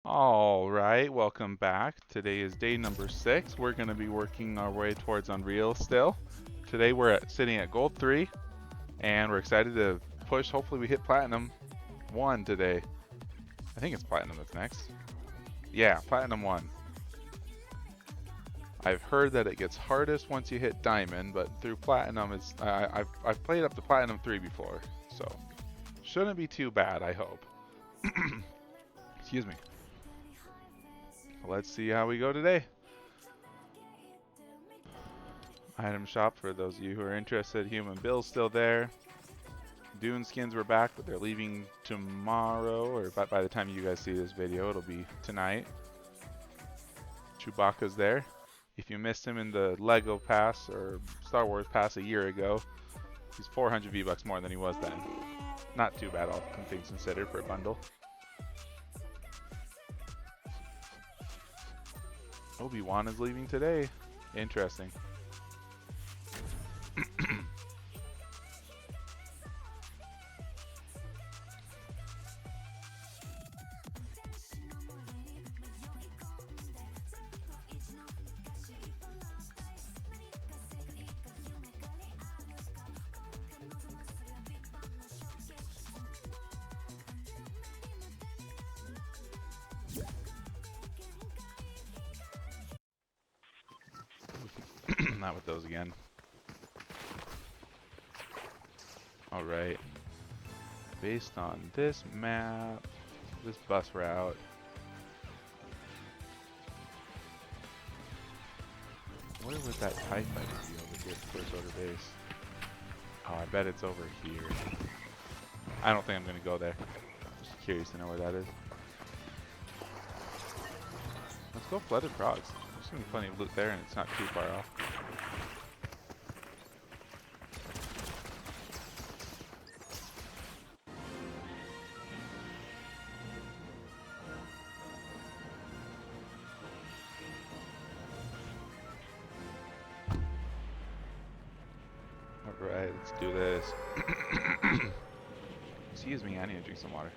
All right, welcome back. Today is day number 6. We're going to be working our way towards Unreal still. Today we're sitting at Gold 3, and we're excited to push. Hopefully we hit Platinum 1 today. I think it's Platinum that's next. Yeah, Platinum 1. I've heard that it gets hardest once you hit Diamond, but through Platinum, I've played up to Platinum 3 before, so shouldn't be too bad, I hope. Excuse me. Let's see how we go today. Item shop for those of you who are interested. Human Bill's still there. Dune skins were back, but they're leaving tomorrow, or by the time you guys see this video, it'll be tonight. Chewbacca's there. If you missed him in the Lego Pass or Star Wars Pass a year ago, he's 400 V-Bucks more than he was then. Not too bad, all things considered, for a bundle. Obi-Wan is leaving today. Interesting. Not with those again. Alright. Based on this map, this bus route, where would that TIE fighter be over here at First Order Base? Oh, I bet it's over here. I don't think I'm going to go there. Just curious to know where that is. Let's go Flooded Frogs. There's going to be plenty of loot there and it's not too far off. Alright, let's do this. Excuse me, I need to drink some water.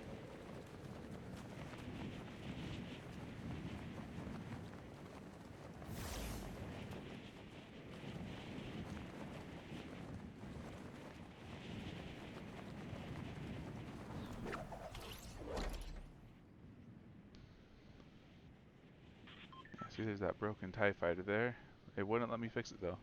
See, there's that broken TIE fighter there. It wouldn't let me fix it though.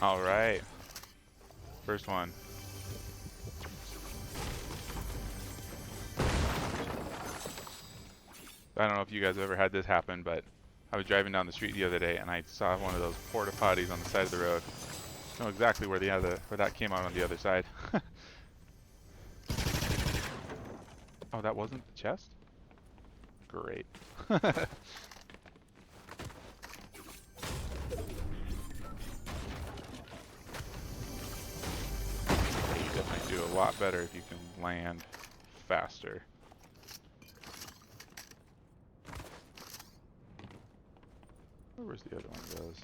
Alright. First one. I don't know if you guys ever had this happen, but I was driving down the street the other day and I saw one of those porta potties on the side of the road. I know exactly where where that came out on the other side. Oh, that wasn't the chest? Great. You definitely do a lot better if you can land faster. Where's the other one goes?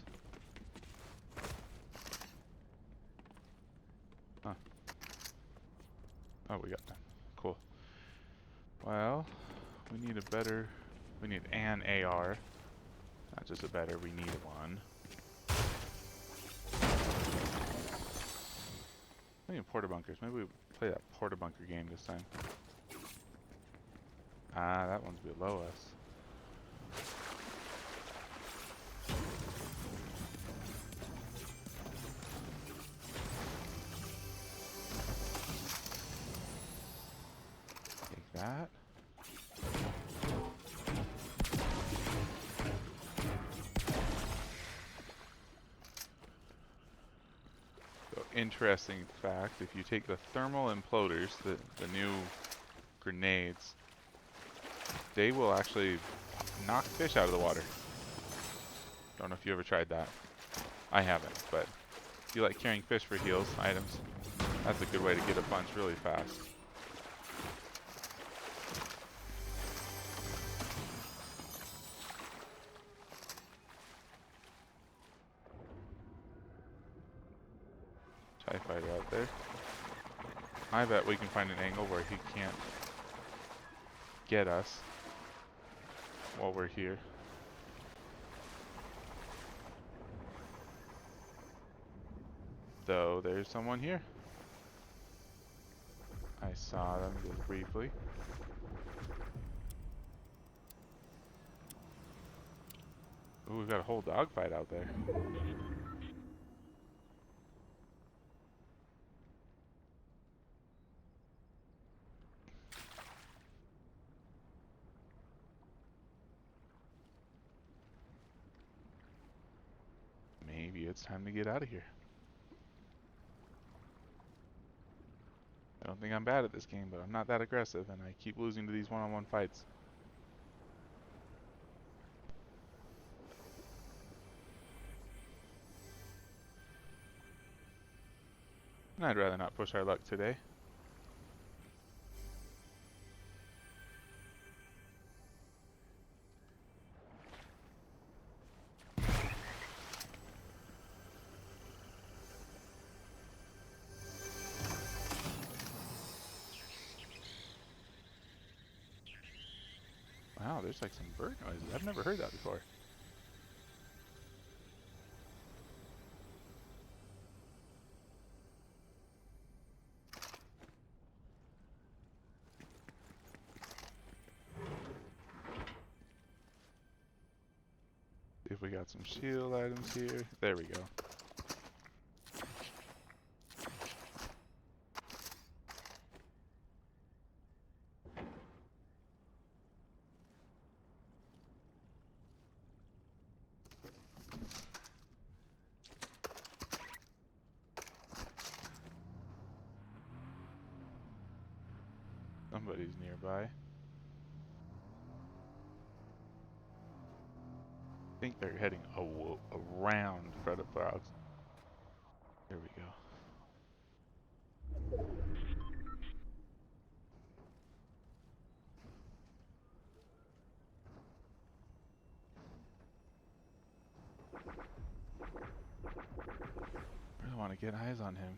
Huh. Oh, we got that. Cool. Well, we need an AR. Not just a better, we need one. I need porta bunkers. Maybe we play that porta bunker game this time. Ah, that one's below us. Take that. So, interesting fact, if you take the thermal imploders, the new grenades, they will actually knock fish out of the water. Don't know if you ever tried that. I haven't, but if you like carrying fish for heals items, that's a good way to get a bunch really fast. TIE fighter out there. I bet we can find an angle where he can't get us while we're here. Though there's someone here. I saw them just briefly. Ooh, we've got a whole dogfight out there. Maybe it's time to get out of here. I don't think I'm bad at this game, but I'm not that aggressive, and I keep losing to these one-on-one fights. And I'd rather not push our luck today. Wow, there's like some bird noises. I've never heard that before. See if we got some shield items here. There we go. Somebody's nearby. I think they're heading around Fred Frogs. There we go. I really want to get eyes on him.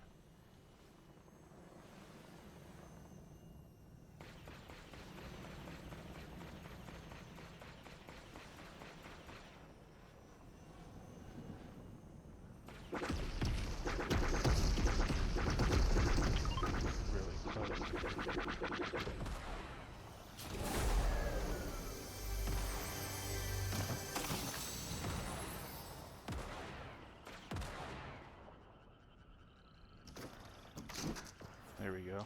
Really close. There we go.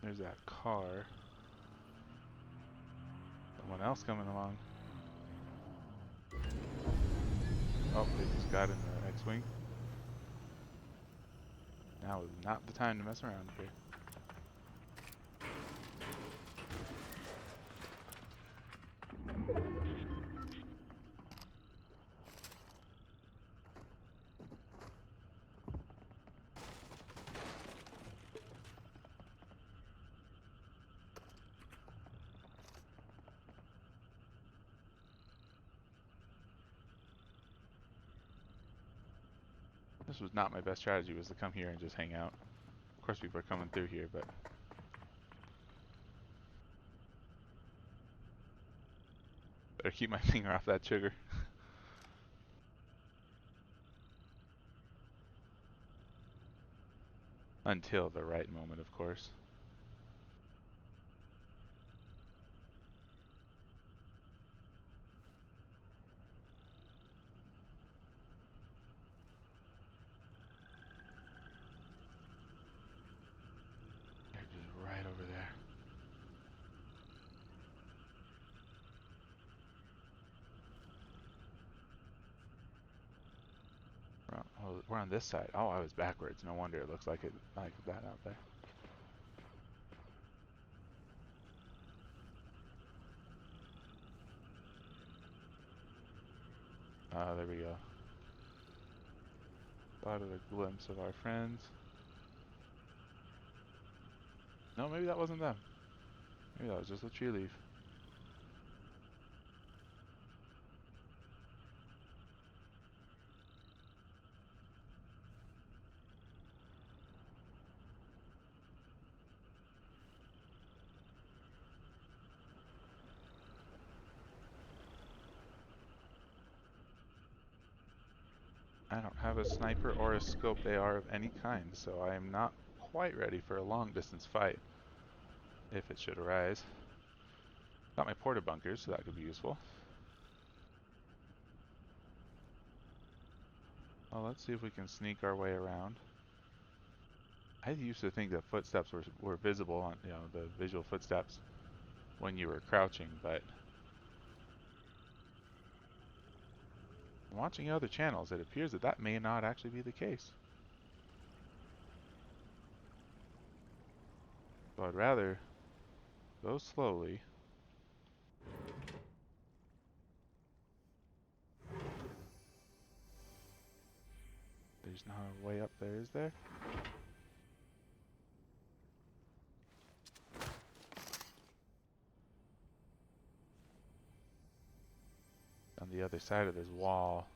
There's that car. Someone else coming along. Oh, they just got in the X-Wing. Now is not the time to mess around here. This was not my best strategy, was to come here and just hang out. Of course people are coming through here, but... better keep my finger off that trigger. Until the right moment, of course. Oh, we're on this side. Oh, I was backwards. No wonder it looks like it like that out there. There we go. Spotted a glimpse of our friends. No, maybe that wasn't them. Maybe that was just a tree leaf. I don't have a sniper or a scoped AR of any kind, so I am not quite ready for a long distance fight, if it should arise. Got my porta bunkers, so that could be useful. Well, let's see if we can sneak our way around. I used to think that footsteps were visible on, you know, the visual footsteps when you were crouching, but watching other channels, it appears that that may not actually be the case. So I'd rather go slowly. There's not a way up there, is there? On the other side of this wall,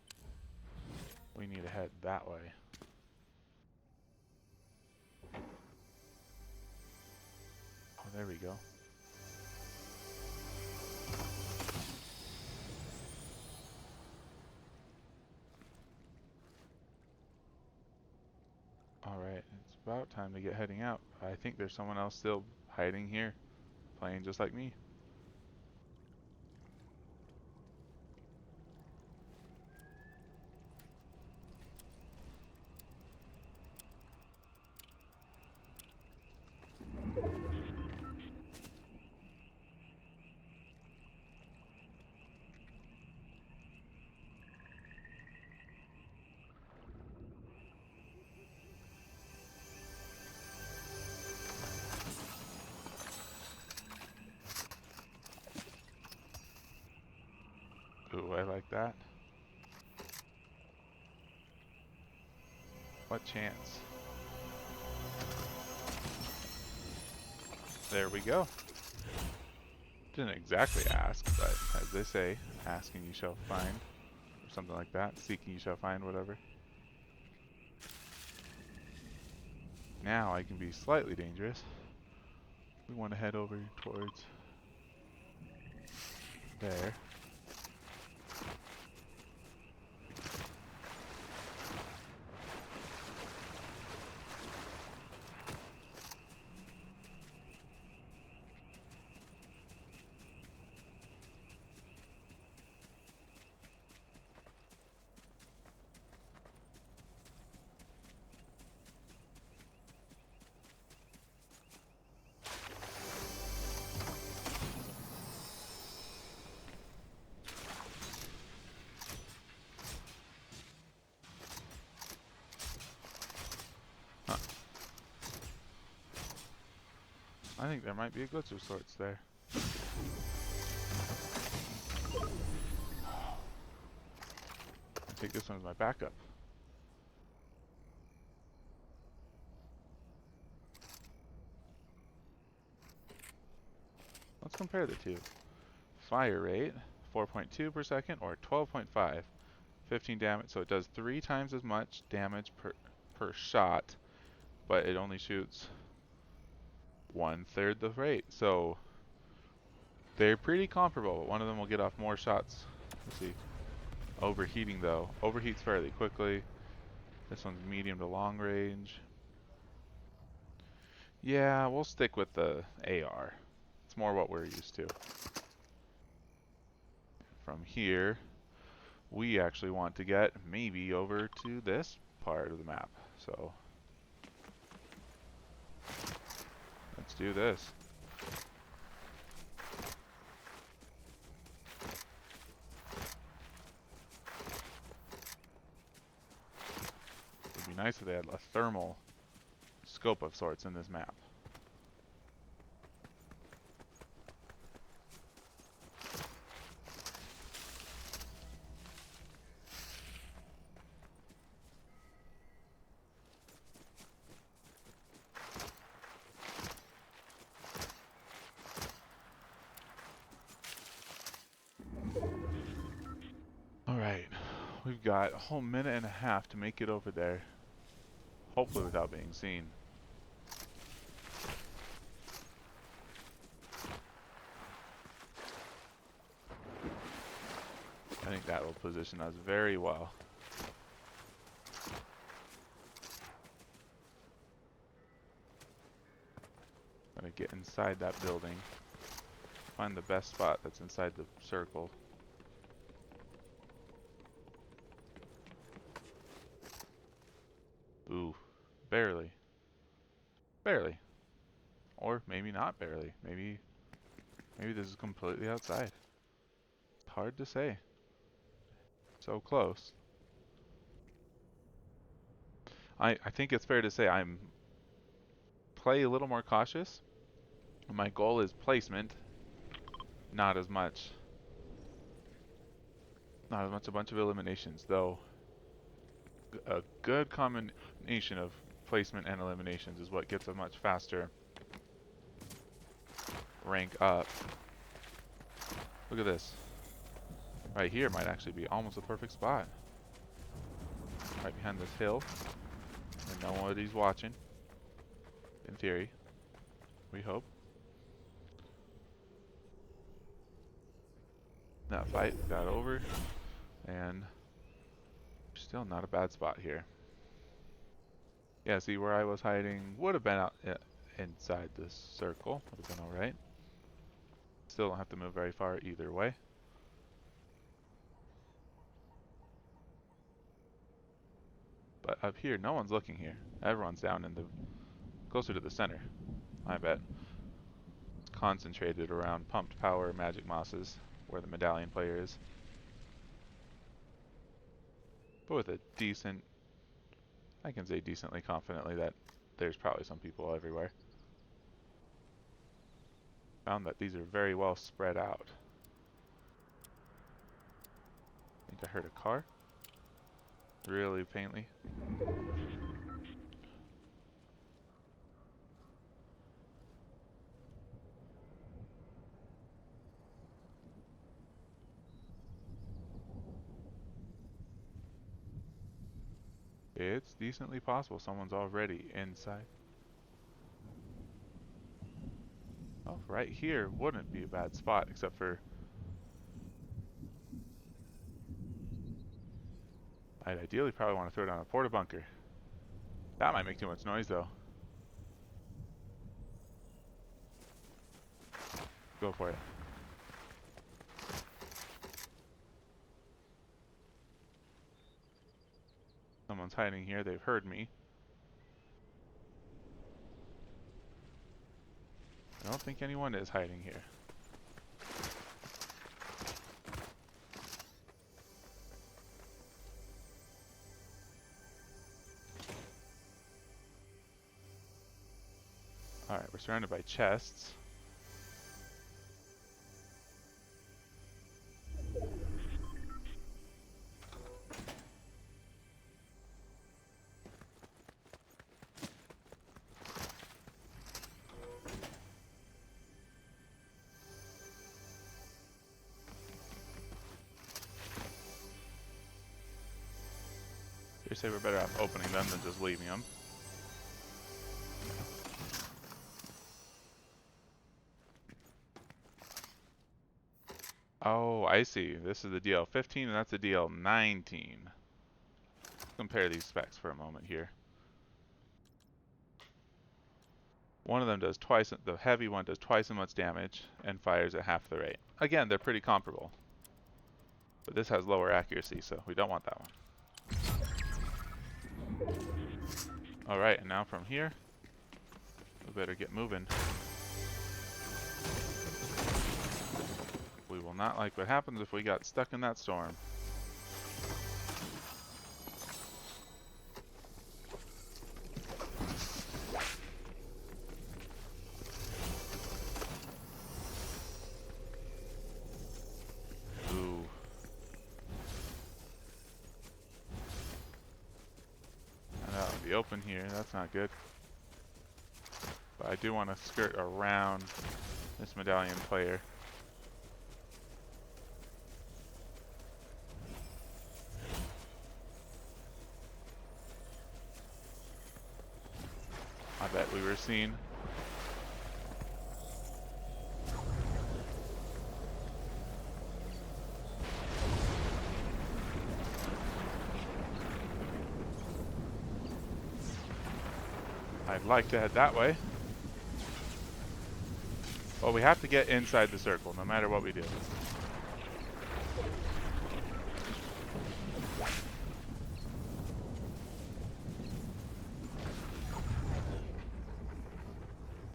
we need to head that way. Oh, there we go. Alright, it's about time to get heading out. I think there's someone else still hiding here, playing just like me. Ooh, I like that. What chance? There we go. Didn't exactly ask, but as they say, ask and you shall find. Or something like that. Seek and you shall find, whatever. Now I can be slightly dangerous. We want to head over towards there. Huh. I think there might be a glitch of sorts there. I take this one as my backup. Let's compare the two. Fire rate, 4.2 per second or 12.5. 15 damage, so it does 3 times as much damage per shot, but it only shoots 1/3 the rate. So they're pretty comparable. One of them will get off more shots. Let's see. Overheating though. Overheats fairly quickly. This one's medium to long range. Yeah, we'll stick with the AR. It's more what we're used to. From here, we actually want to get maybe over to this part of the map. So let's do this. nice if they had a thermal scope of sorts in this map. Alright, we've got a whole minute and a half to make it over there. Hopefully without being seen. I think that will position us very well. I'm gonna get inside that building. Find the best spot that's inside the circle. Ooh, barely. Barely. Or maybe not barely. Maybe this is completely outside. It's hard to say. So close. I think it's fair to say I'm play a little more cautious. My goal is placement, not as much a bunch of eliminations, though a good combination of placement and eliminations is what gets a much faster rank up. Look at this. Right here might actually be almost a perfect spot. Right behind this hill. And nobody's watching. In theory. We hope. That fight got over. And still not a bad spot here. Yeah, see where I was hiding would have been out inside this circle. Would have been alright. Still don't have to move very far either way. But up here, no one's looking here. Everyone's down in the closer to the center, I bet. It's concentrated around pumped power magic mosses, where the medallion player is. But with a decent, I can say decently confidently that there's probably some people everywhere. Found that these are very well spread out. I think I heard a car. Really faintly. It's decently possible someone's already inside. Oh, right here wouldn't be a bad spot, except for I'd ideally probably want to throw down a porta bunker. That might make too much noise though. Go for it. Someone's hiding here, they've heard me. I don't think anyone is hiding here. Alright, we're surrounded by chests. You say we're better off opening them than just leaving them. Oh, I see. This is the DL15 and that's the DL19. Compare these specs for a moment here. One of them does twice, the heavy one does twice as much damage and fires at half the rate. Again, they're pretty comparable. But this has lower accuracy, so we don't want that one. Alright, and now from here, we better get moving. We will not like what happens if we got stuck in that storm. open here. That's not good. But I do want to skirt around this medallion player. I bet we were seen. I'd like to head that way. Well, we have to get inside the circle, no matter what we do. Is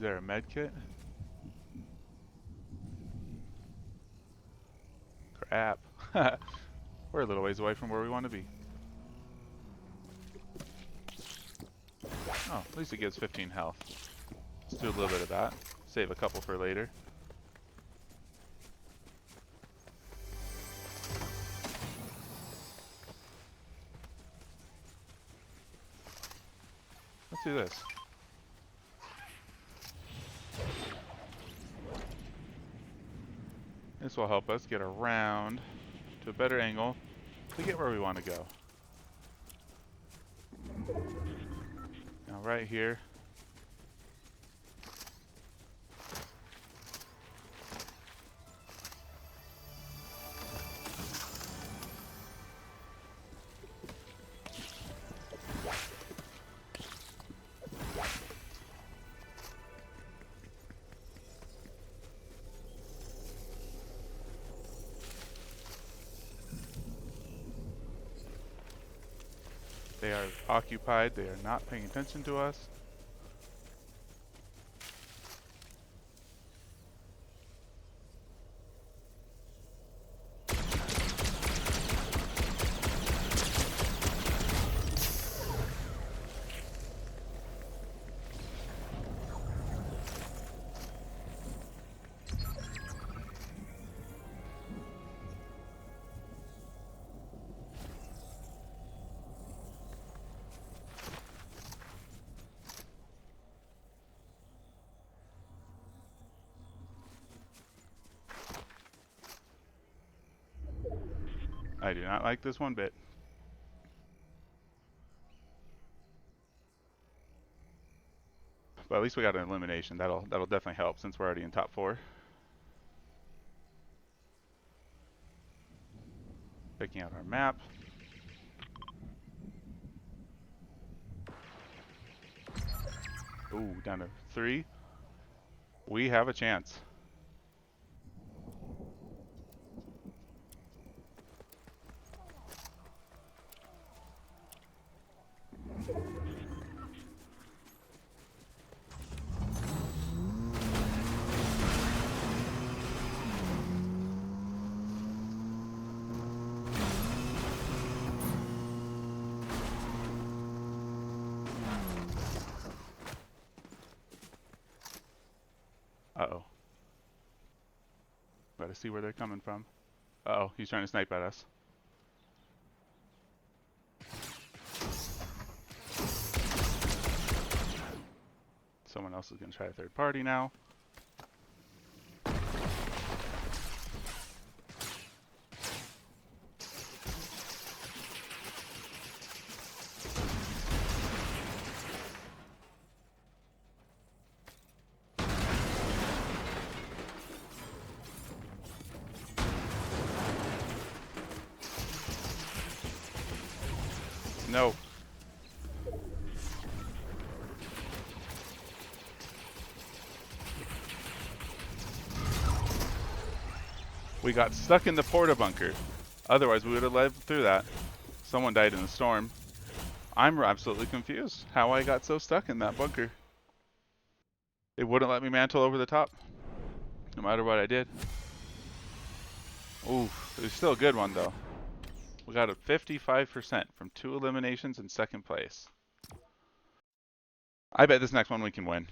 there a med kit? Crap. We're a little ways away from where we want to be. Oh, at least it gives 15 health. Let's do a little bit of that. Save a couple for later. Let's do this. This will help us get around to a better angle to get where we want to go. Now right here. They are occupied. They are not paying attention to us. I do not like this one bit. But at least we got an elimination. That'll definitely help since we're already in top 4. Picking out our map. Ooh, down to 3. We have a chance. Uh-oh. Gotta see where they're coming from. Uh-oh, he's trying to snipe at us. Someone else is gonna try a third party now. No. We got stuck in the porta bunker. Otherwise, we would have lived through that. Someone died in the storm. I'm absolutely confused how I got so stuck in that bunker. It wouldn't let me mantle over the top, no matter what I did. Ooh, it was still a good one, though. We got a 55% from 2 eliminations in 2nd place. I bet this next one we can win.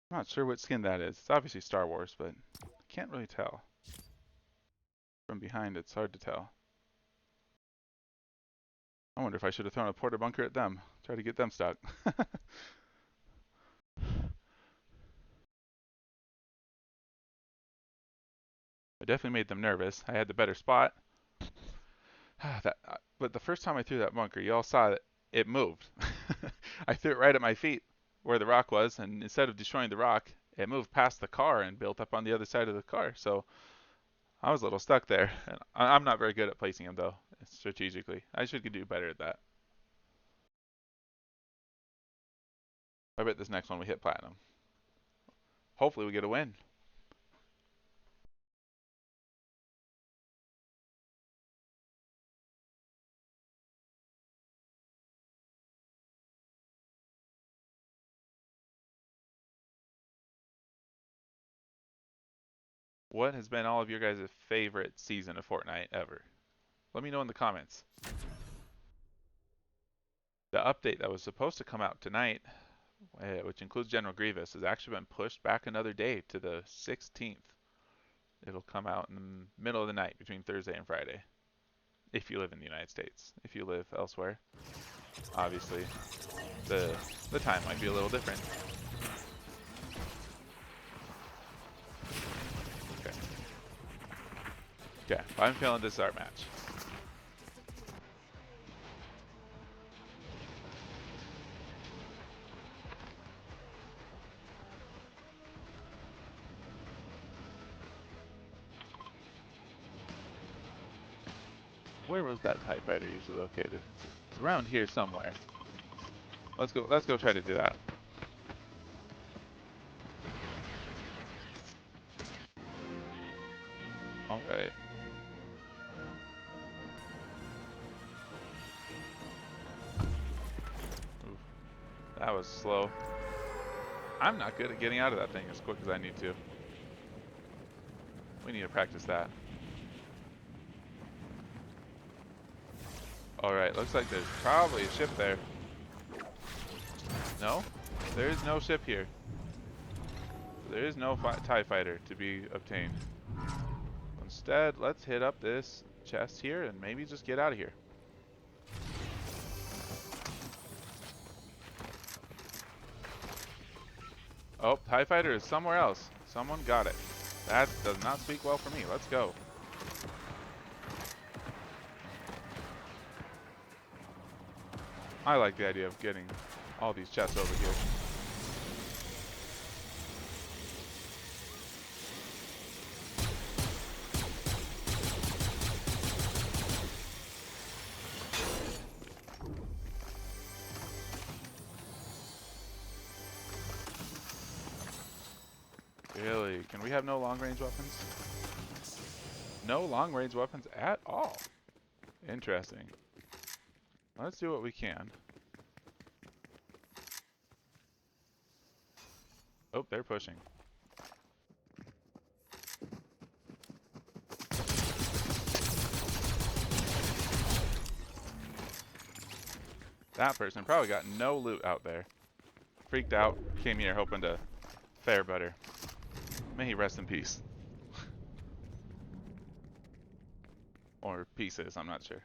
I'm not sure what skin that is. It's obviously Star Wars, but I can't really tell. From behind, it's hard to tell. I wonder if I should have thrown a porta bunker at them. Try to get them stuck. I definitely made them nervous. I had the better spot. But the first time I threw that bunker, you all saw that it moved. I threw it right at my feet where the rock was, and instead of destroying the rock, it moved past the car and built up on the other side of the car. So I was a little stuck there. And I'm not very good at placing them, though, strategically. I should do better at that. I bet this next one we hit platinum. Hopefully we get a win. What has been all of your guys' favorite season of Fortnite ever? Let me know in the comments. The update that was supposed to come out tonight, which includes General Grievous, has actually been pushed back another day to the 16th. It'll come out in the middle of the night between Thursday and Friday, if you live in the United States. If you live elsewhere, obviously, the time might be a little different. Okay. Okay, I'm feeling this is our match. Where was that TIE fighter usually located? It's around here somewhere. Let's go try to do that. Alright. That was slow. I'm not good at getting out of that thing as quick as I need to. We need to practice that. Alright, looks like there's probably a ship there. No? There is no ship here. There is no TIE fighter to be obtained. Instead, let's hit up this chest here and maybe just get out of here. Oh, TIE fighter is somewhere else. Someone got it. That does not speak well for me. Let's go. I like the idea of getting all these chests over here. Really? Can we have no long-range weapons? No long-range weapons at all. Interesting. Let's do what we can. Oh, they're pushing. That person probably got no loot out there. Freaked out, came here hoping to fare better. May he rest in peace. Or pieces, I'm not sure.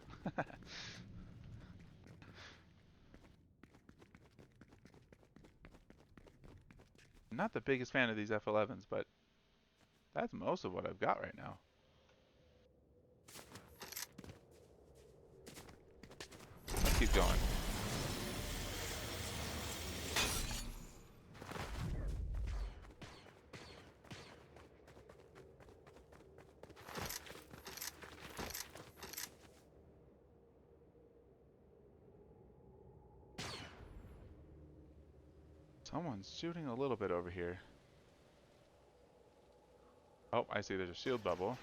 Not the biggest fan of these F11s, but that's most of what I've got right now. Let's keep going. Someone's shooting a little bit over here. Oh, I see there's a shield bubble.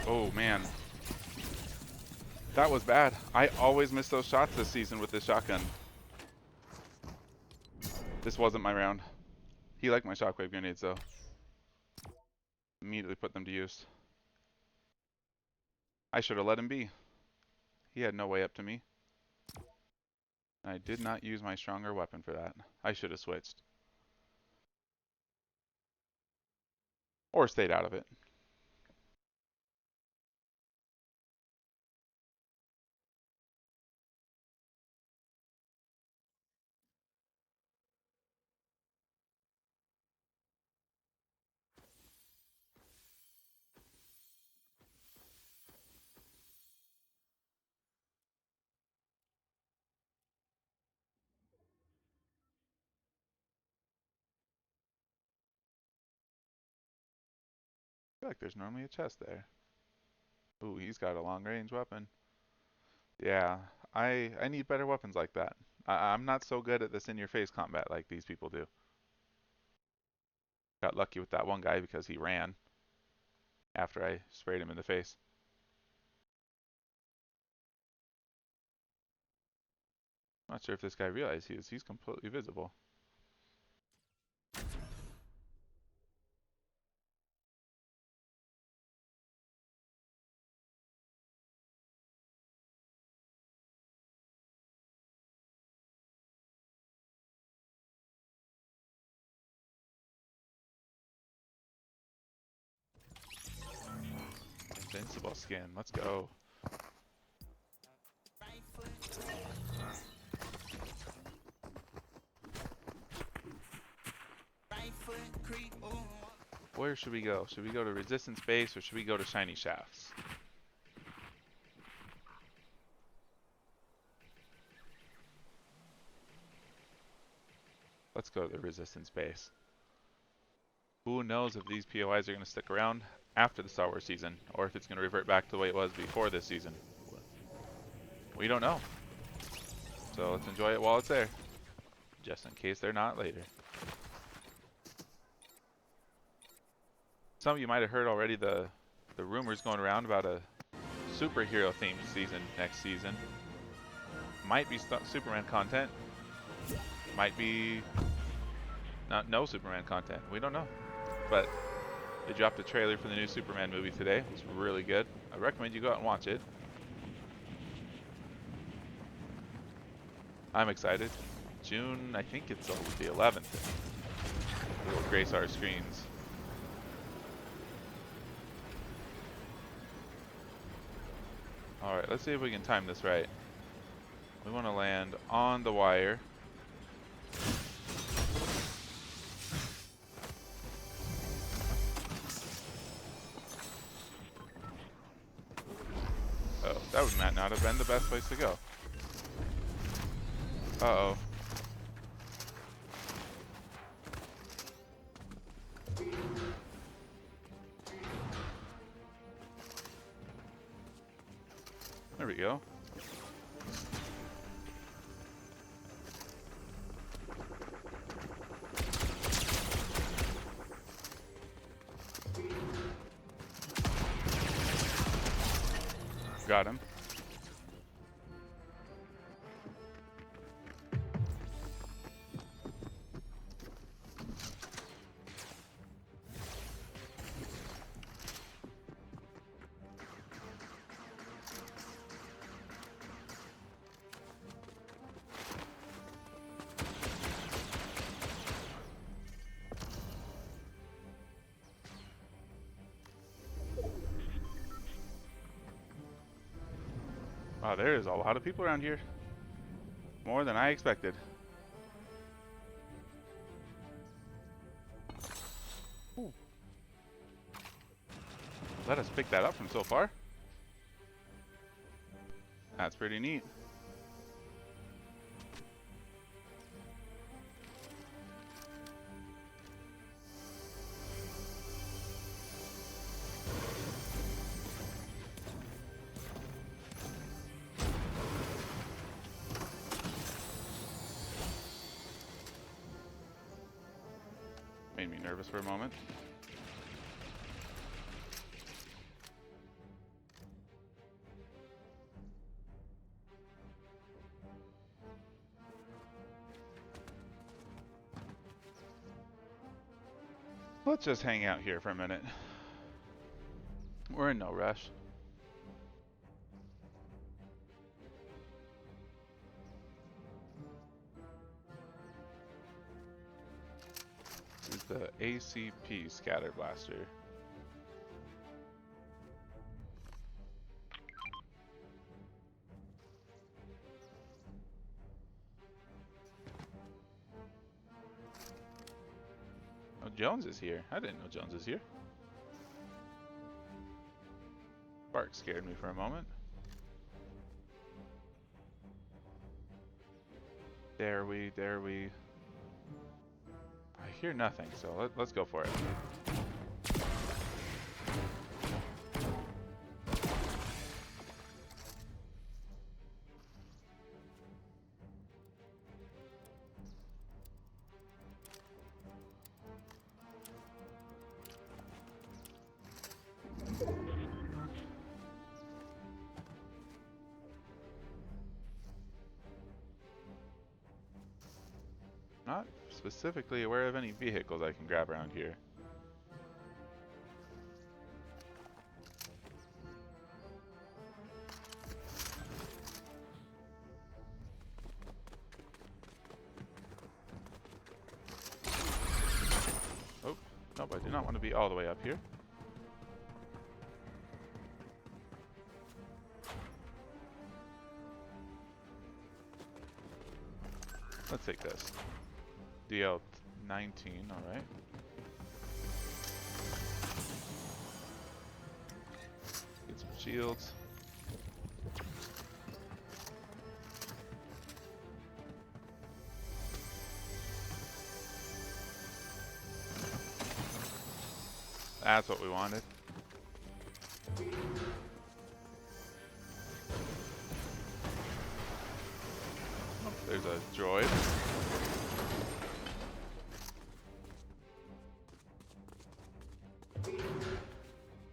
Oh man. That was bad. I always miss those shots this season with this shotgun. This wasn't my round. He liked my shockwave grenades though. Immediately put them to use. I should have let him be. He had no way up to me. I did not use my stronger weapon for that. I should have switched. Or stayed out of it. I feel like there's normally a chest there. Ooh, he's got a long range weapon. Yeah, I need better weapons like that. I'm not so good at this in-your-face combat like these people do. Got lucky with that one guy because he ran after I sprayed him in the face. Not sure if this guy realized he's completely visible. Invincible skin, let's go. Where should we go? Should we go to Resistance Base or should we go to Shiny Shafts? Let's go to the Resistance Base. Who knows if these POIs are going to stick around after the Star Wars season, or if it's going to revert back to the way it was before this season. We don't know. So let's enjoy it while it's there, just in case they're not later. Some of you might have heard already the rumors going around about a superhero themed season next season. Might be Superman content. Might be no Superman content. We don't know. But they dropped a trailer for the new Superman movie today. It's really good. I recommend you go out and watch it. I'm excited. June, I think it's the 11th. It will grace our screens. Alright, let's see if we can time this right. We want to land on the wire. Oh, that would not have been the best place to go. Uh-oh. There we go. Got him. Wow, there is a lot of people around here. More than I expected. Ooh. Let us pick that up from so far. That's pretty neat. Made me nervous for a moment. Let's just hang out here for a minute. We're in no rush. the ACP scatter blaster. Oh, Jones is here. I didn't know Jones is here. Bark scared me for a moment. Dare we, dare we. I hear nothing, so let's go for it. Not specifically aware of any vehicles I can grab around here. Oh, nope, I do not want to be all the way up here. Let's take this. DL-19, alright. Get some shields. That's what we wanted. Oh, there's a droid.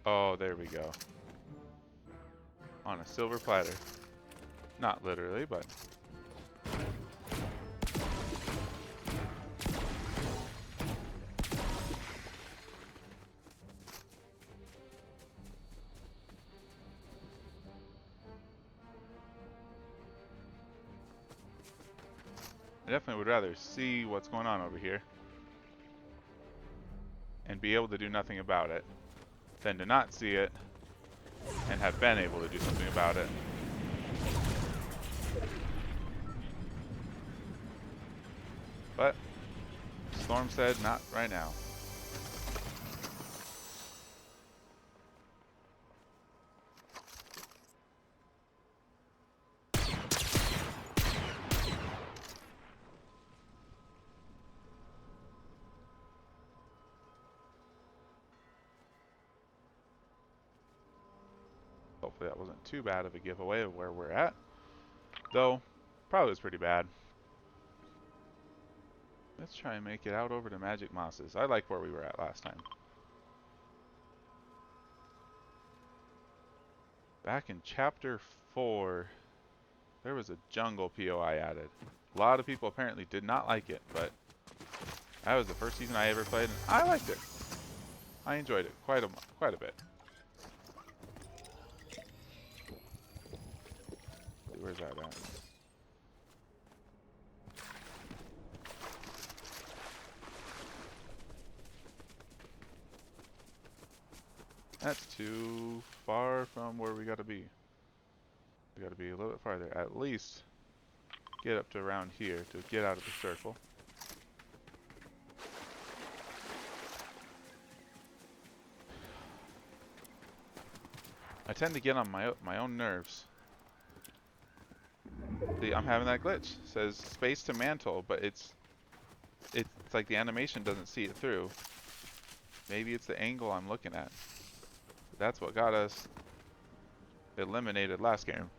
Oh, there we go. On a silver platter. Not literally, but... I definitely would rather see what's going on over here and be able to do nothing about it than to not see it and have been able to do something about it. But Storm said not right now. Hopefully that wasn't too bad of a giveaway of where we're at. Though, probably was pretty bad. Let's try and make it out over to Magic Mosses. I like where we were at last time. Back in Chapter 4, there was a jungle POI added. A lot of people apparently did not like it, but that was the first season I ever played, and I liked it. I enjoyed it quite a bit. Where's that at? That's too far from where we gotta be. We gotta be a little bit farther. At least get up to around here to get out of the circle. I tend to get on my own nerves. See, I'm having that glitch. It says space to mantle, but it's like the animation doesn't see it through. Maybe it's the angle I'm looking at. That's what got us eliminated last game.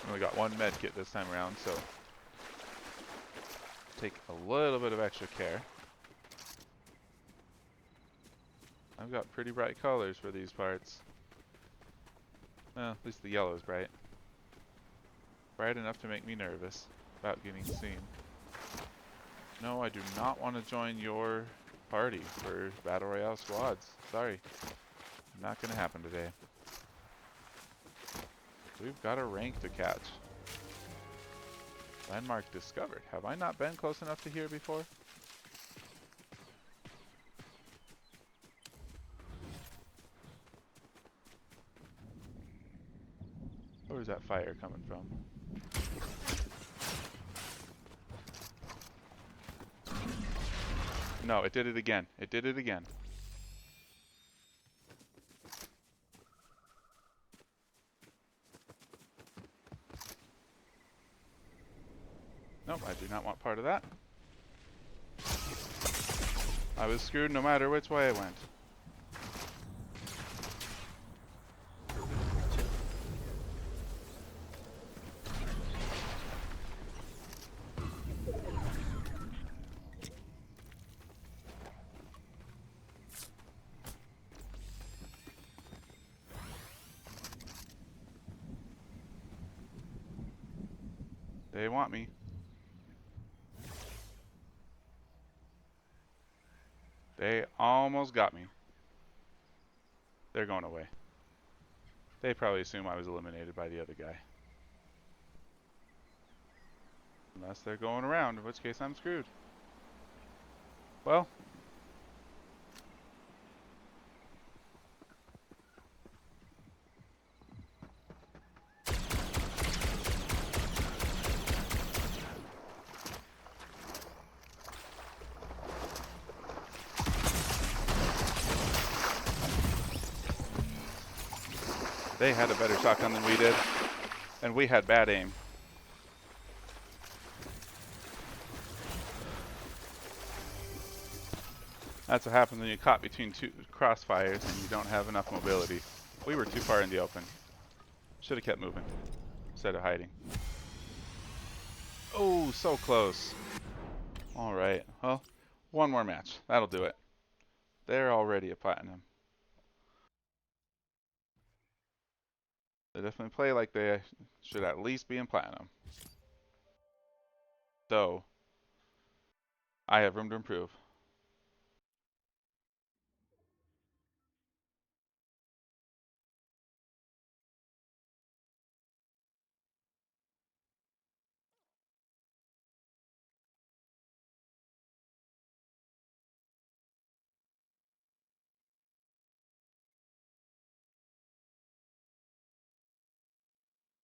Only got one med kit this time around, so take a little bit of extra care. I've got pretty bright colors for these parts. Well, at least the yellow's bright. Bright enough to make me nervous about getting seen. No, I do not want to join your party for Battle Royale squads. Sorry. Not going to happen today. We've got a rank to catch. Landmark discovered. Have I not been close enough to here before? Where's that fire coming from? No, it did it again. It did it again. Nope, I do not want part of that. I was screwed no matter which way I went. They want me. They almost got me. They're going away. They probably assume I was eliminated by the other guy. Unless they're going around, in which case I'm screwed. Well. They had a better shotgun than we did, and we had bad aim. That's what happens when you're caught between two crossfires and you don't have enough mobility. We were too far in the open. Should have kept moving instead of hiding. Oh, so close. All right, well, one more match. That'll do it. They're already a platinum. They definitely play like they should at least be in platinum. So, I have room to improve.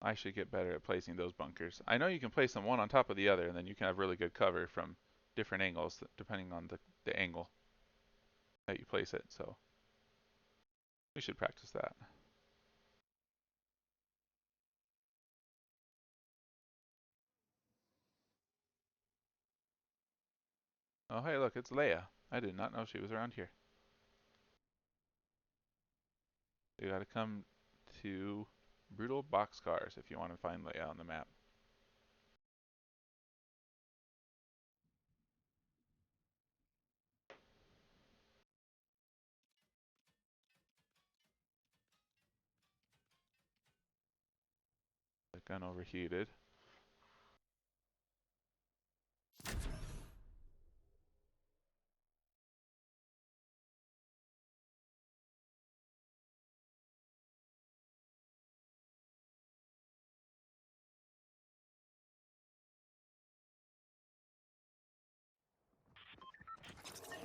I should get better at placing those bunkers. I know you can place them one on top of the other, and then you can have really good cover from different angles, depending on the angle that you place it. So we should practice that. Oh, hey, look, it's Leia. I did not know she was around here. You gotta come to Brutal Boxcars if you want to find Leia on the map. The gun overheated.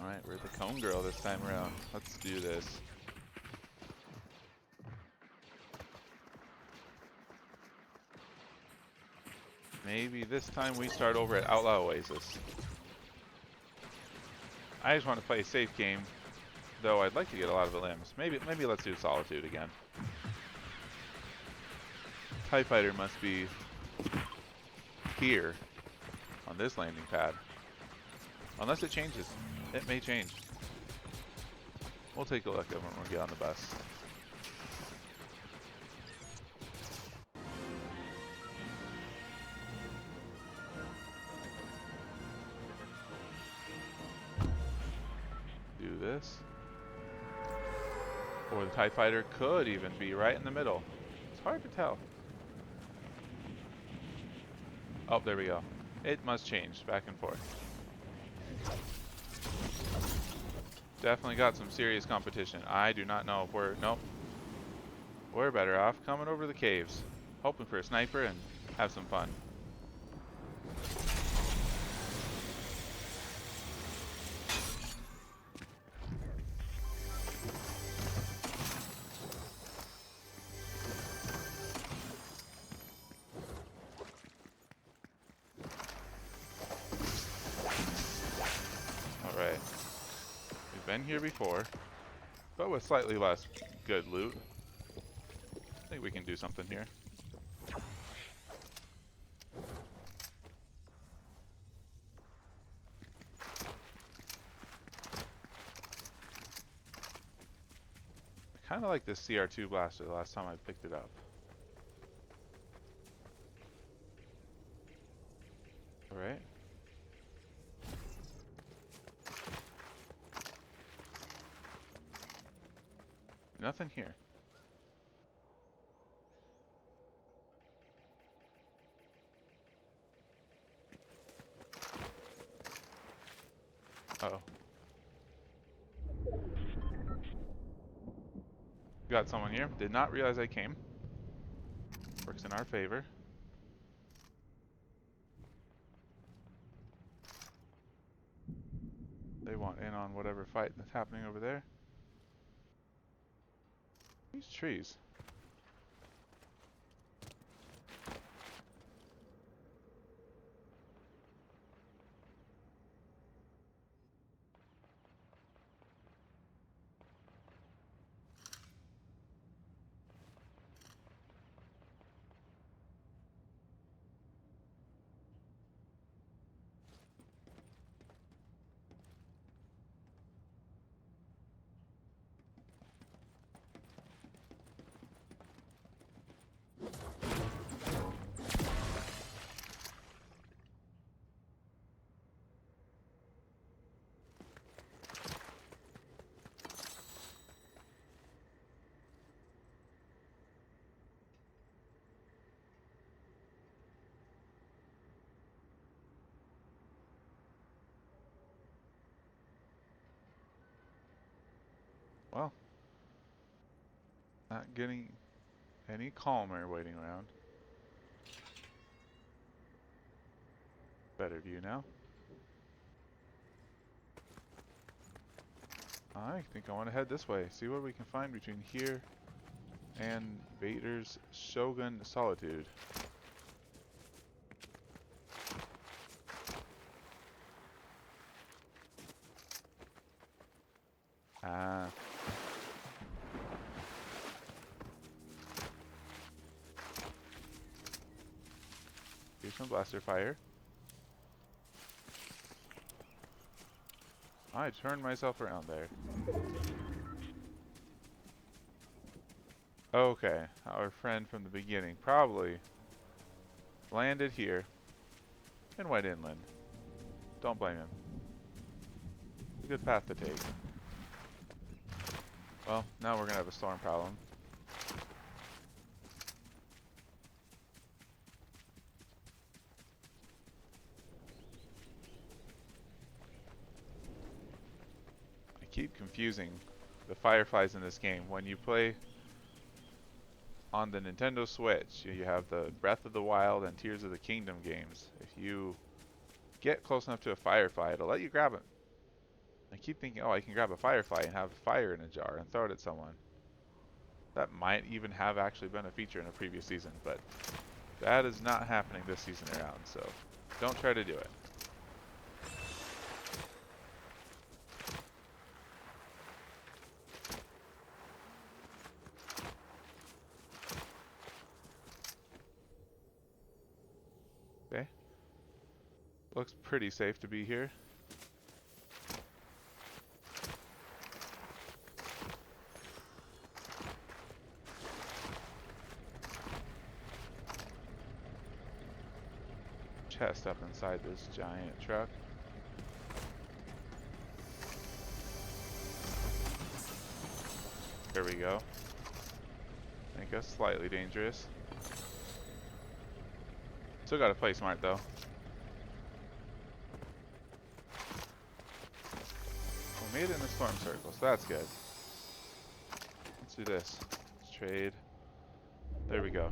Alright, we're the cone girl this time around. Let's do this. Maybe this time we start over at Outlaw Oasis. I just want to play a safe game, though I'd like to get a lot of the limbs. Maybe let's do Solitude again. TIE Fighter must be here on this landing pad. Unless it changes. It may change. We'll take a look at when we get on the bus. Do this. Or the TIE Fighter could even be right in the middle. It's hard to tell. Oh, there we go. It must change back and forth. Definitely got some serious competition. I do not know if we're... Nope. We're better off coming over the caves. Hoping for a sniper and have some fun. Alright. We've been here before, but with slightly less good loot. I think we can do something here. I kind of like this CR2 blaster the last time I picked it up. Alright. Nothing here. Uh-oh. Got someone here. Did not realize I came. Works in our favor. They want in on whatever fight that's happening over there. These trees. Well, not getting any calmer waiting around. Better view now. I think I want to head this way. See what we can find between here and Vader's Shogun Solitude. Ah. Here's some blaster fire. I turned myself around there. Okay, our friend from the beginning probably landed here and went inland. Don't blame him. It's a good path to take. Well, now we're gonna have a storm problem. I keep confusing the fireflies in this game. When you play on the Nintendo Switch, you have the Breath of the Wild and Tears of the Kingdom games. If you get close enough to a firefly, it'll let you grab it. I keep thinking, oh, I can grab a firefly and have fire in a jar and throw it at someone. That might even have actually been a feature in a previous season, but that is not happening this season around, so don't try to do it. Okay. Looks pretty safe to be here. Chest up inside this giant truck. There we go. Make us slightly dangerous. Still gotta play smart though. We made it in the storm circle, so that's good. Let's do this. Let's trade. There we go.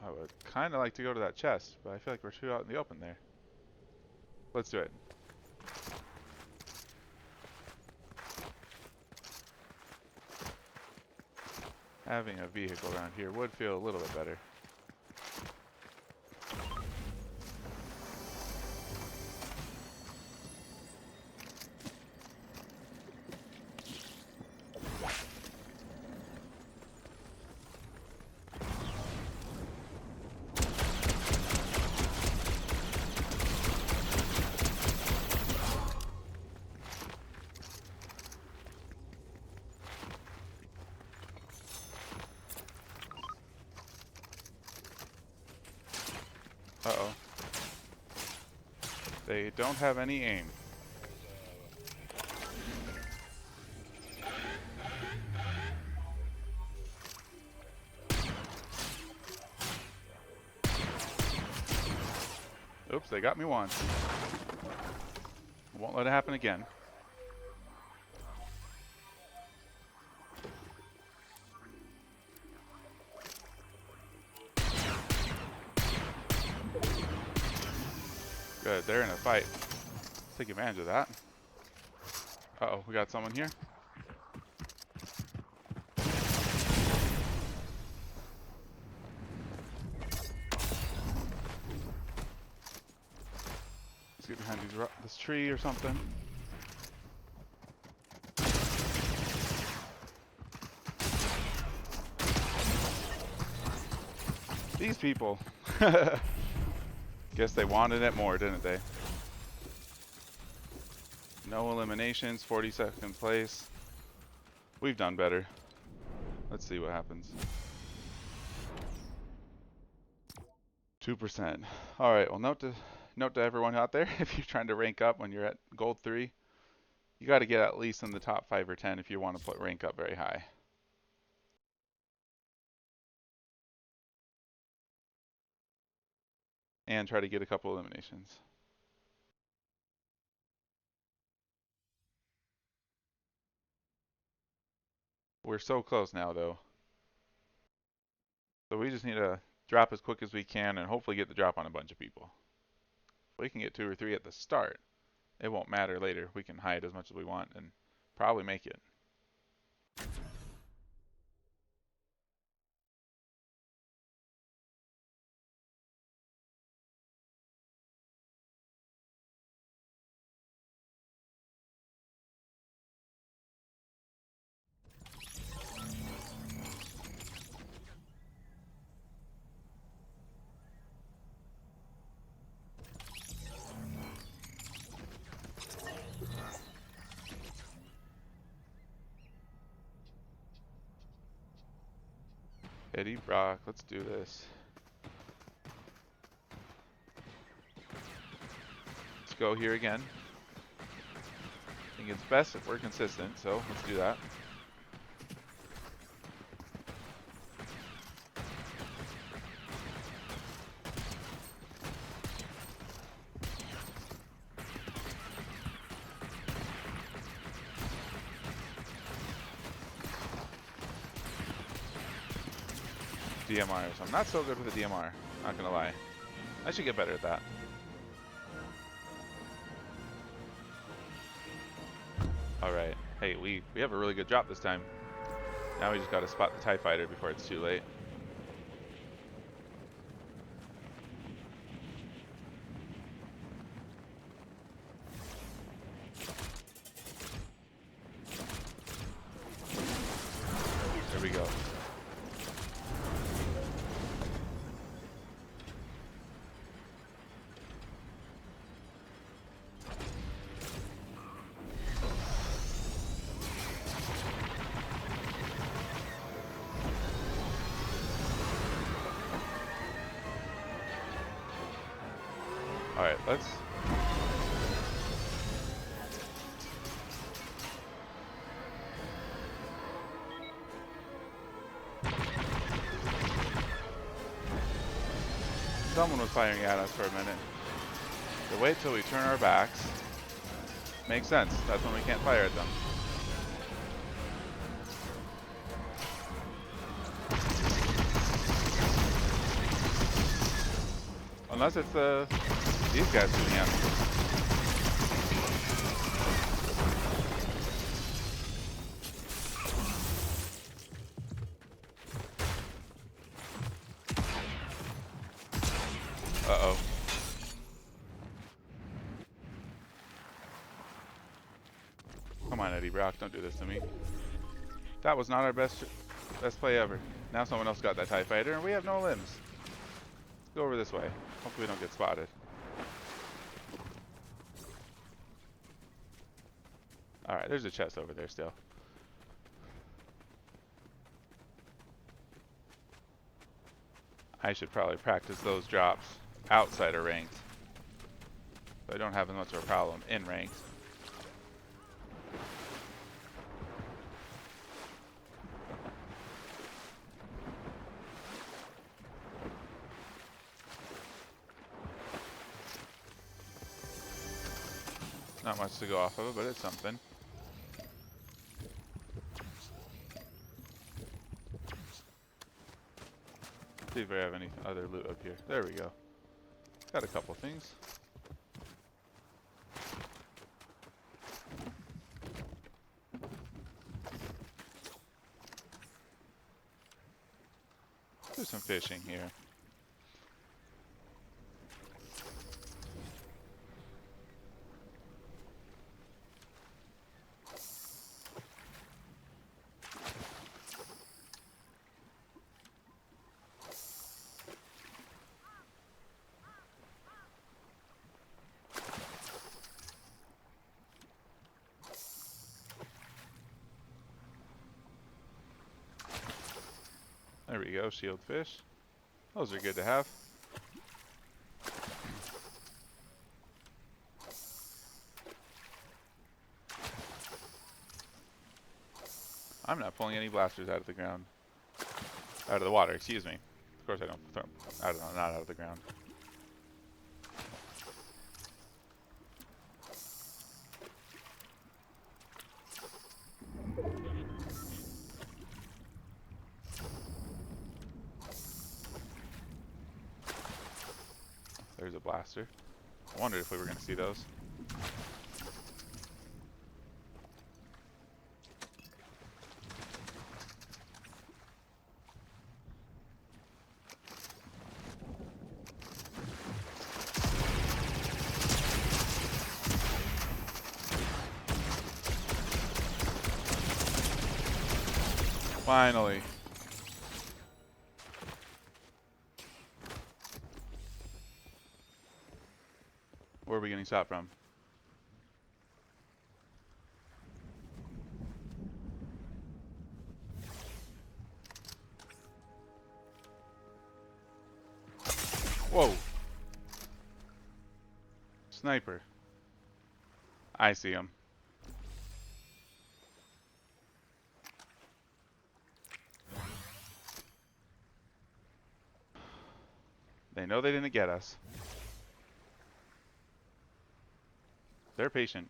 I would kind of like to go to that chest, but I feel like we're too out in the open there. Let's do it. Having a vehicle around here would feel a little bit better. Uh-oh. They don't have any aim. Oops, they got me once. Won't let it happen again. Good, they're in a fight. Let's take advantage of that. Uh-oh, we got someone here. Let's get behind this tree or something. These people. Guess they wanted it more, didn't they? No eliminations, 42nd place. We've done better. Let's see what happens. 2%. Alright, well note to everyone out there, if you're trying to rank up when you're at gold 3, you got to get at least in the top 5 or 10 if you want to put rank up very high. And try to get a couple eliminations. We're so close now though. So we just need to drop as quick as we can and hopefully get the drop on a bunch of people. If we can get 2 or 3 at the start, it won't matter later. We can hide as much as we want and probably make it. Eddie Brock, let's do this. Let's go here again. I think it's best if we're consistent, so let's do that. DMR, so I'm not so good with the DMR, not gonna lie. I should get better at that. Alright, hey, we have a really good drop this time. Now we just gotta spot the TIE fighter before it's too late. There we go. Alright, let's... Someone was firing at us for a minute. To wait till we turn our backs. Makes sense. That's when we can't fire at them. Unless it's these guys shooting at me. Uh-oh. Come on, Eddie Brock, don't do this to me. That was not our best play ever. Now someone else got that TIE fighter, and we have no limbs. Let's go over this way. Hopefully we don't get spotted. Alright, there's a chest over there still. I should probably practice those drops outside of ranked, so I don't have as much of a problem in ranked. Not much to go off of it, but it's something. See if I have any other loot up here. There we go. Got a couple things. Do some fishing here. There we go, shield fish. Those are good to have. I'm not pulling any blasters out of the ground. Out of the water, excuse me. Of course I don't throw them not out of the ground. There's a blaster. I wondered if we were going to see those. Finally. Where are we getting shot from? Whoa. Sniper. I see him. They know they didn't get us. They're patient.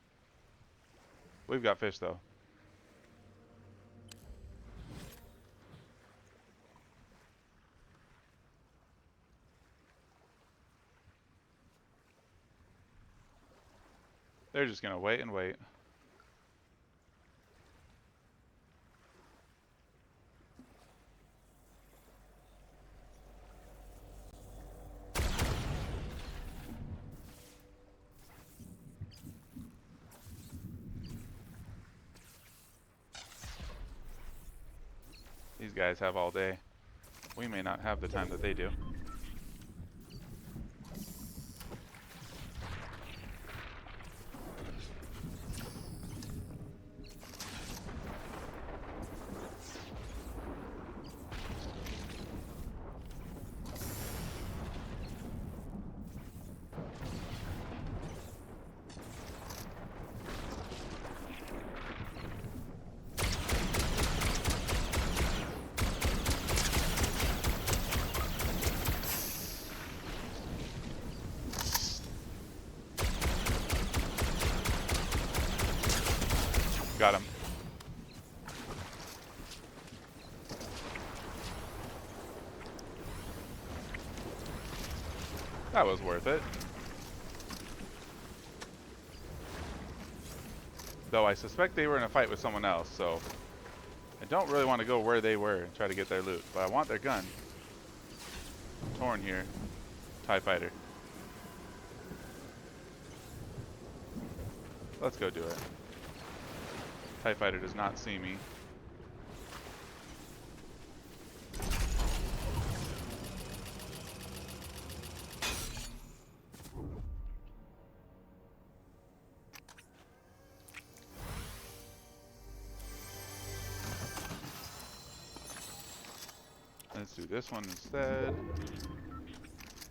We've got fish though. They're just gonna wait and wait. These guys have all day. We may not have the time that they do. Got him. That was worth it. Though I suspect they were in a fight with someone else, so I don't really want to go where they were and try to get their loot, but I want their gun. Torn here. TIE fighter. Let's go do it. TIE fighter does not see me. Let's do this one instead.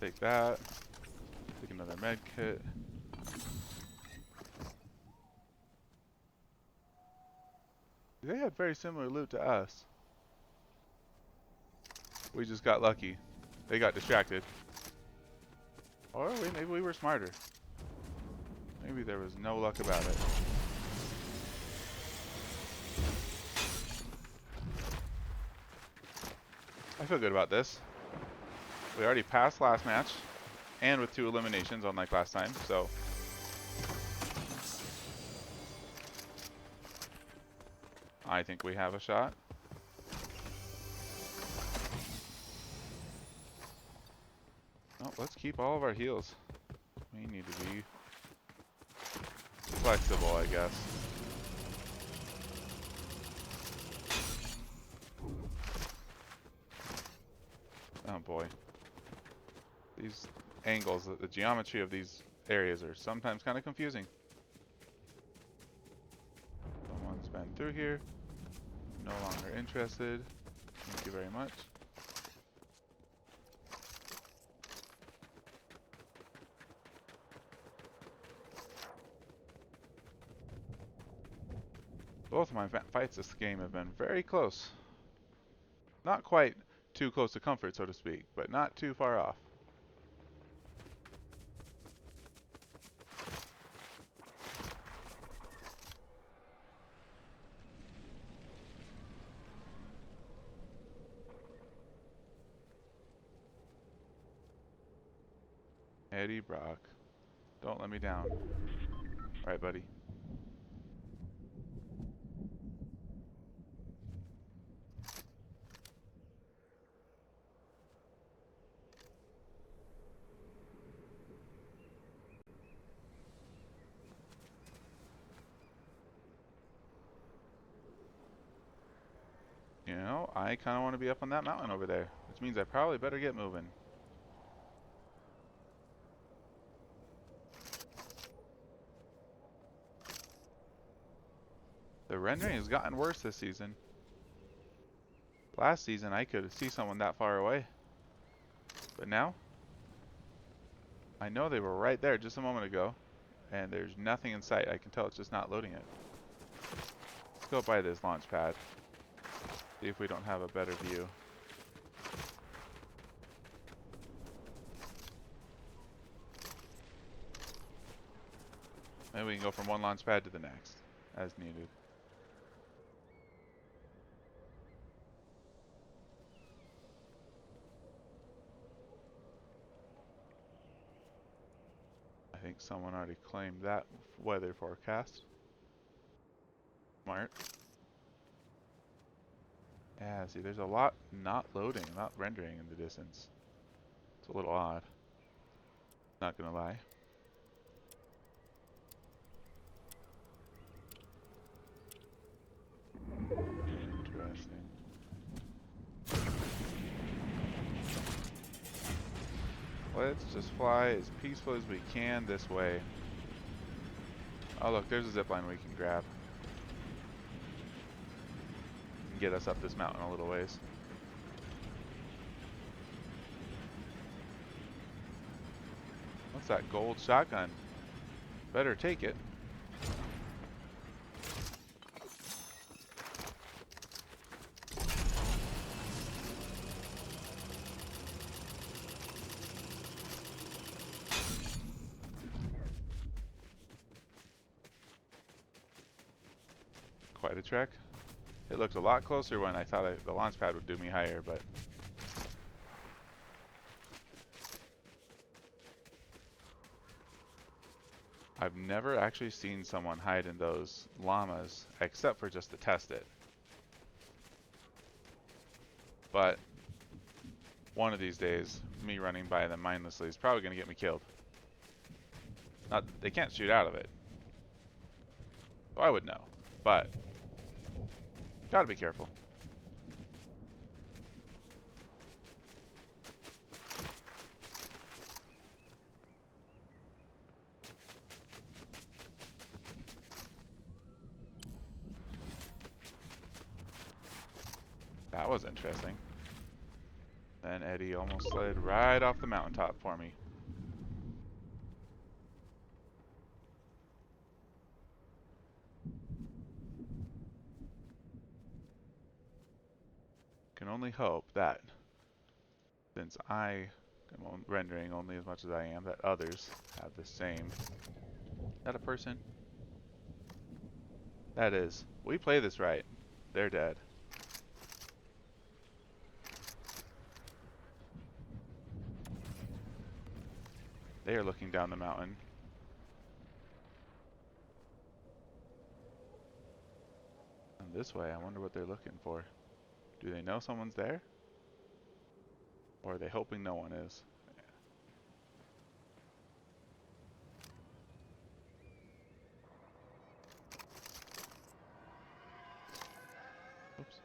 Take that. Take another med kit. They had very similar loot to us. We just got lucky. They got distracted. Or maybe we were smarter. Maybe there was no luck about it. I feel good about this. We already passed last match, and with 2 eliminations unlike last time, so. I think we have a shot. Oh, let's keep all of our heals. We need to be flexible, I guess. Oh boy. These angles, the geometry of these areas are sometimes kind of confusing. Someone's been through here. No longer interested. Thank you very much. Both of my fights this game have been very close. Not quite too close to comfort, so to speak, but not too far off. Eddie Brock, don't let me down. All right, buddy. You know, I kind of want to be up on that mountain over there, which means I probably better get moving. The rendering has gotten worse this season. Last season, I could see someone that far away. But now, I know they were right there just a moment ago, and there's nothing in sight. I can tell it's just not loading it. Let's go by this launch pad. See if we don't have a better view. Maybe we can go from one launch pad to the next, as needed. I think someone already claimed that weather forecast. Smart. Yeah, see, there's a lot not loading, not rendering in the distance. It's a little odd. Not gonna lie. Interesting. Let's just fly as peaceful as we can this way. Oh look, there's a zipline we can grab. Get us up this mountain a little ways. What's that gold shotgun? Better take it. quite a trek. It looked a lot closer when I thought the launch pad would do me higher, but... I've never actually seen someone hide in those llamas, except for just to test it. But one of these days, me running by them mindlessly is probably going to get me killed. Not, they can't shoot out of it. So I would know, but gotta be careful. That was interesting. Then Eddie almost slid right off the mountaintop for me. Can only hope that, since I am rendering only as much as I am, that others have the same. Is that a person? That is. We play this right. They're dead. They are looking down the mountain. And this way, I wonder what they're looking for. Do they know someone's there? Or are they hoping no one is? Oops.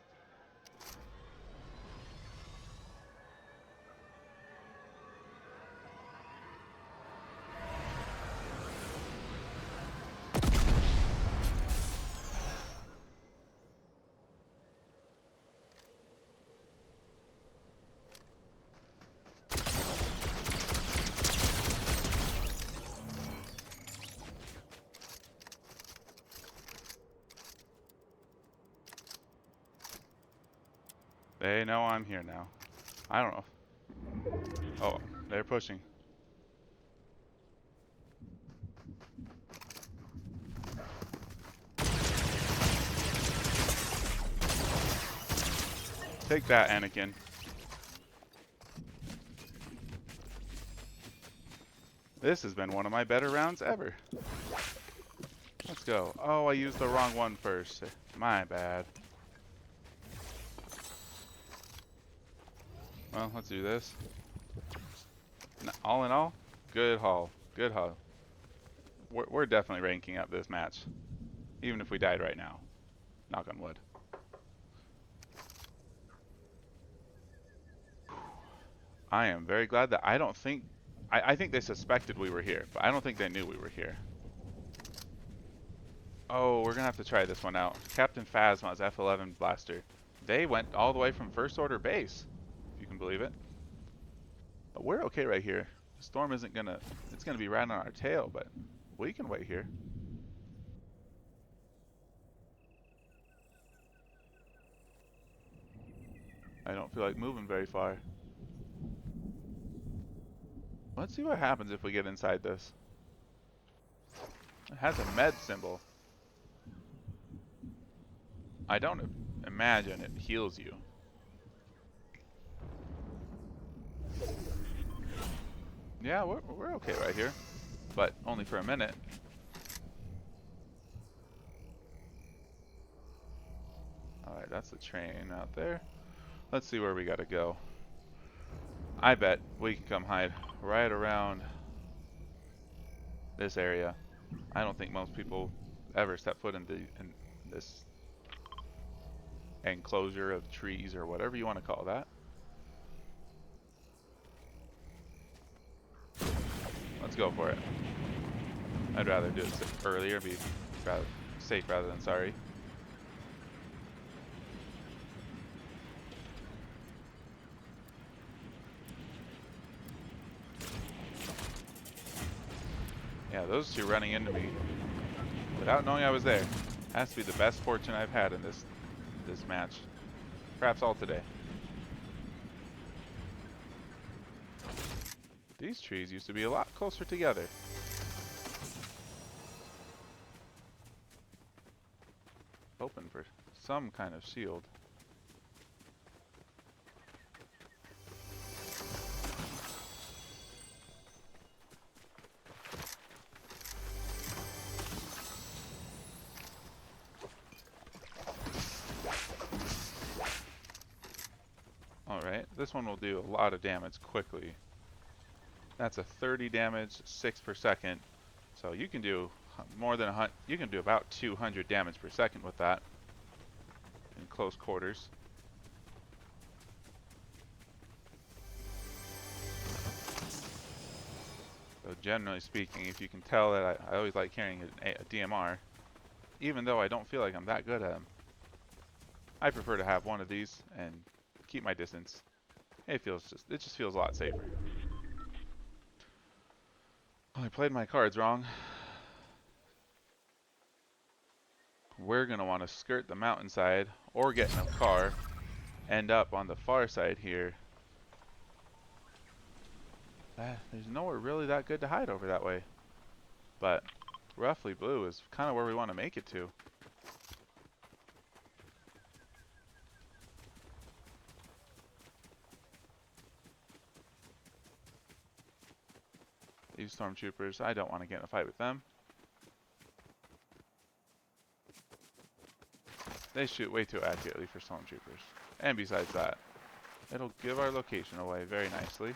They know I'm here now. I don't know. Oh, they're pushing. Take that, Anakin. This has been one of my better rounds ever. Let's go. Oh, I used the wrong one first. My bad. Well, let's do this. All in all, good haul. Good haul. We're definitely ranking up this match. Even if we died right now. Knock on wood. I am very glad that I don't think... I think they suspected we were here, but I don't think they knew we were here. Oh, we're gonna have to try this one out. Captain Phasma's F-11 blaster. They went all the way from first order base, if you can believe it. But we're okay right here. The storm isn't gonna... It's gonna be right on our tail, but we can wait here. I don't feel like moving very far. Let's see what happens if we get inside this. It has a med symbol. I don't imagine it heals you. Yeah, we're okay right here. But only for a minute. Alright, that's the train out there. Let's see where we gotta go. I bet we can come hide right around this area. I don't think most people ever step foot in this enclosure of trees or whatever you want to call that. Let's go for it. I'd rather do it earlier, be safe rather than sorry. Yeah, those two running into me without knowing I was there has to be the best fortune I've had in this match. Perhaps all today. These trees used to be a lot closer together. Hoping for some kind of shield. Alright, this one will do a lot of damage quickly. That's a 30 damage, 6 per second. So you can do more than you can do about 200 damage per second with that in close quarters. So generally speaking, if you can tell that I always like carrying a DMR, even though I don't feel like I'm that good at them. I prefer to have one of these and keep my distance. It just feels a lot safer. Well, I played my cards wrong. We're gonna want to skirt the mountainside or get in a car, end up on the far side here. There's nowhere really that good to hide over that way. But roughly blue is kind of where we want to make it to. These stormtroopers, I don't want to get in a fight with them. They shoot way too accurately for stormtroopers. And besides that, it'll give our location away very nicely.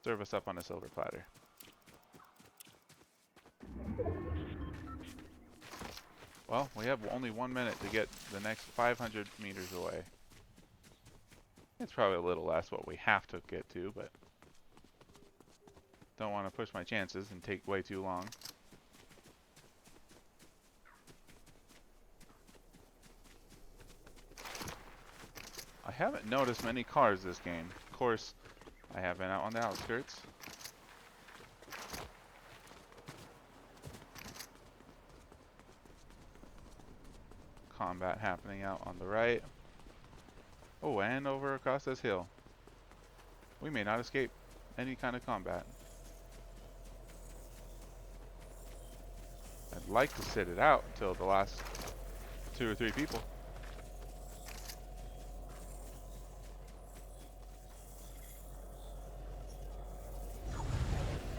Serve us up on a silver platter. Well, we have only 1 minute to get the next 500 meters away. It's probably a little less what we have to get to, but don't want to push my chances and take way too long. I haven't noticed many cars this game. Of course, I have been out on the outskirts. Combat happening out on the right. Oh, and over across this hill. We may not escape any kind of combat. I'd like to sit it out until the last 2 or 3 people.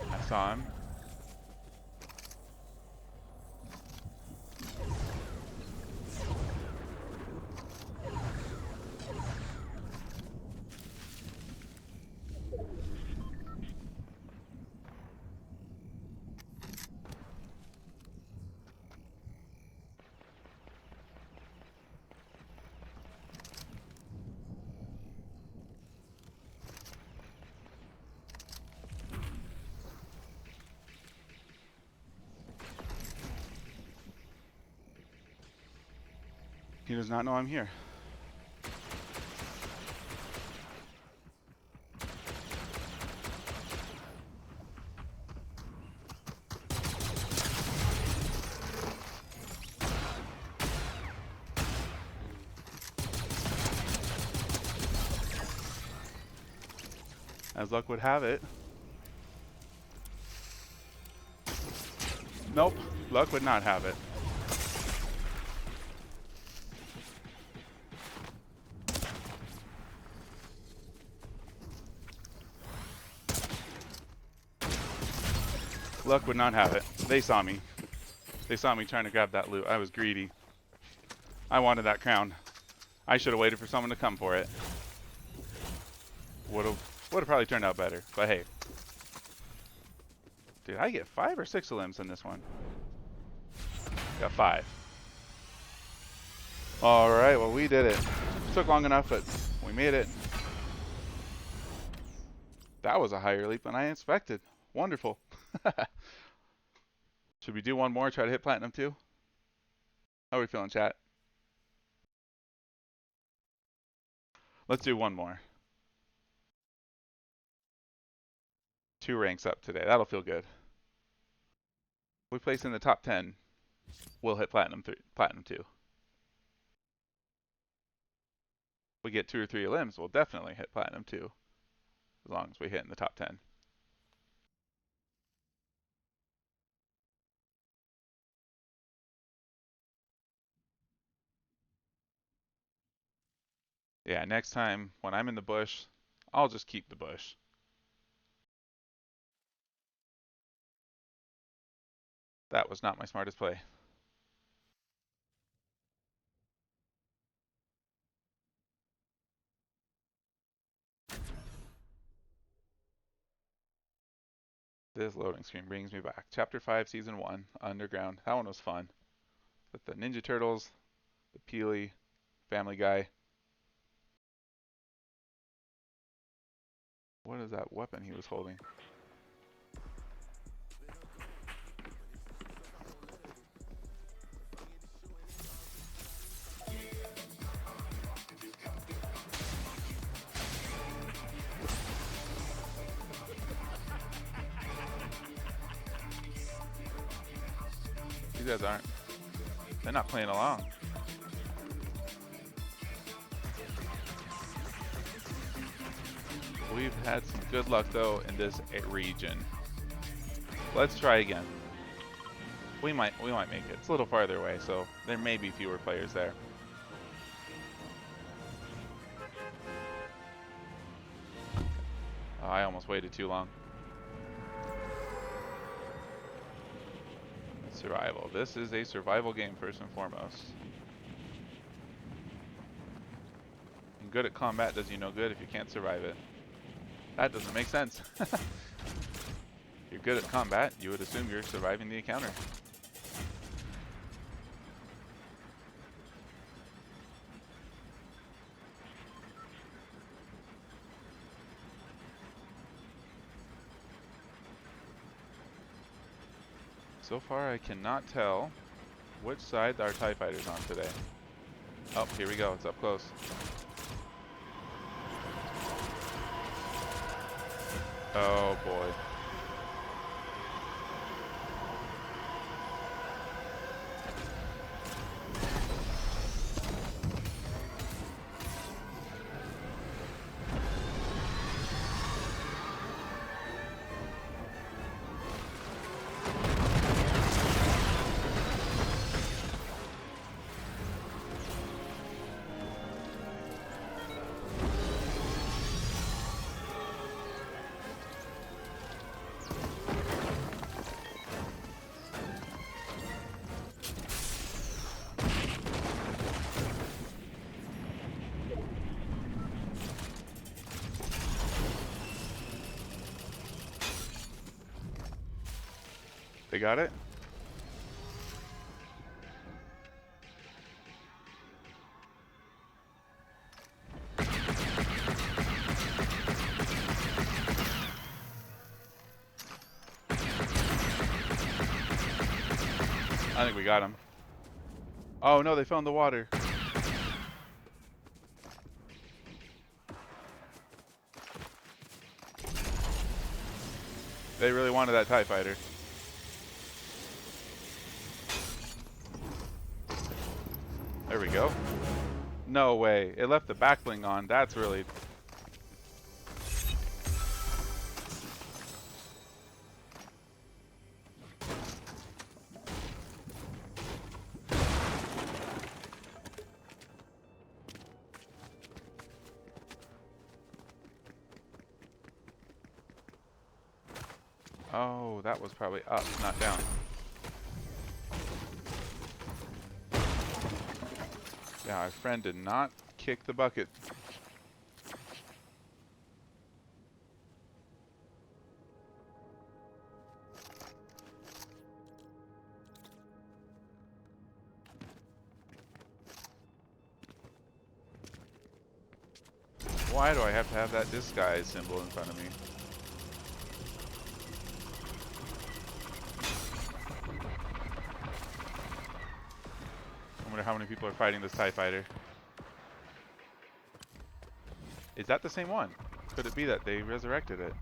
I saw him. He does not know I'm here. As luck would have it. Nope, luck would not have it. Luck would not have it. They saw me. They saw me trying to grab that loot. I was greedy. I wanted that crown. I should have waited for someone to come for it. Would have probably turned out better, but hey. Dude, I get 5 or 6 limbs in this one. Got 5. Alright, well we did it. Took long enough, but we made it. That was a higher leap than I expected. Wonderful. Should we do one more, try to hit platinum too? How are we feeling, chat? Let's do one more. 2 ranks up today. That'll feel good. If we place in the top 10, we'll hit platinum 2. If we get 2 or 3 limbs, we'll definitely hit platinum 2. As long as we hit in the top 10. Yeah, next time when I'm in the bush, I'll just keep the bush. That was not my smartest play. This loading screen brings me back. Chapter 5, Season 1, Underground. That one was fun. With the Ninja Turtles, the Peely, Family Guy. What is that weapon he was holding? These guys aren't. They're not playing along. We've had some good luck though in this region. Let's try again. We might make it. It's a little farther away, so there may be fewer players there. Oh, I almost waited too long. Survival. This is a survival game first and foremost. And good at combat does you no good if you can't survive it. That doesn't make sense. If you're good at combat, you would assume you're surviving the encounter. So far, I cannot tell which side our TIE Fighter's on today. Oh, here we go. It's up close. Oh boy. They got it? I think we got him. Oh no, they found the water. They really wanted that TIE Fighter. There we go. No way. It left the backbling on. That's really... Oh, that was probably up, not down. Yeah, our friend did not kick the bucket. Why do I have to have that disguise symbol in front of me? I wonder how many people are fighting this TIE Fighter. Is that the same one? Could it be that they resurrected it?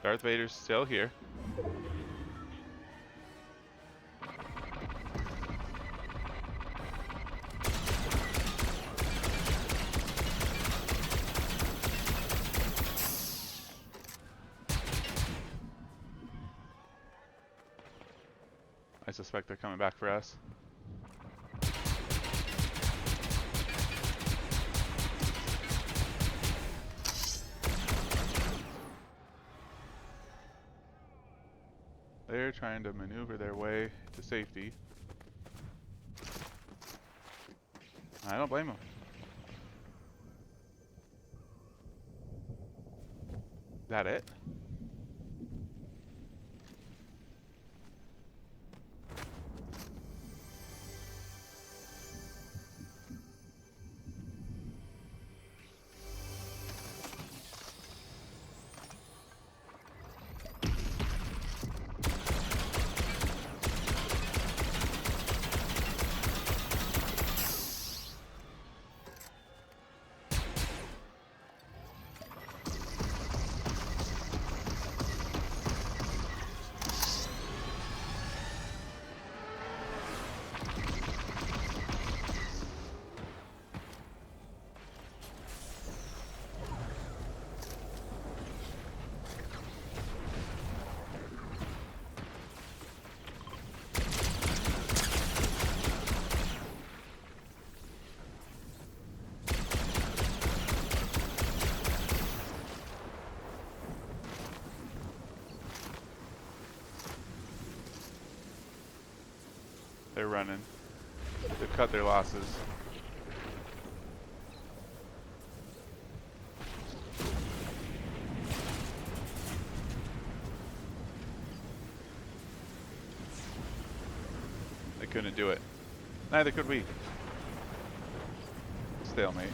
Darth Vader's still here. I suspect they're coming back for us. They're trying to maneuver their way to safety. I don't blame them. Is that it? They're running. They've cut their losses. They couldn't do it. Neither could we. Stalemate.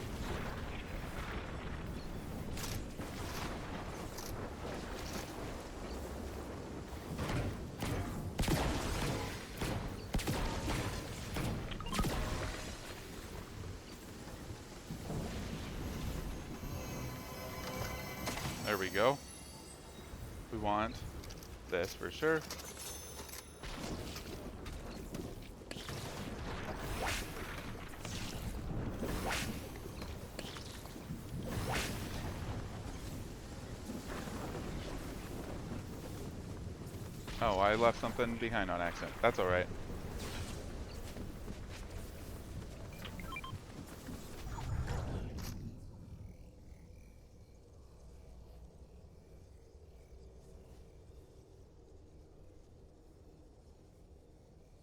There we go. We want this for sure. Oh, I left something behind on accident. That's alright.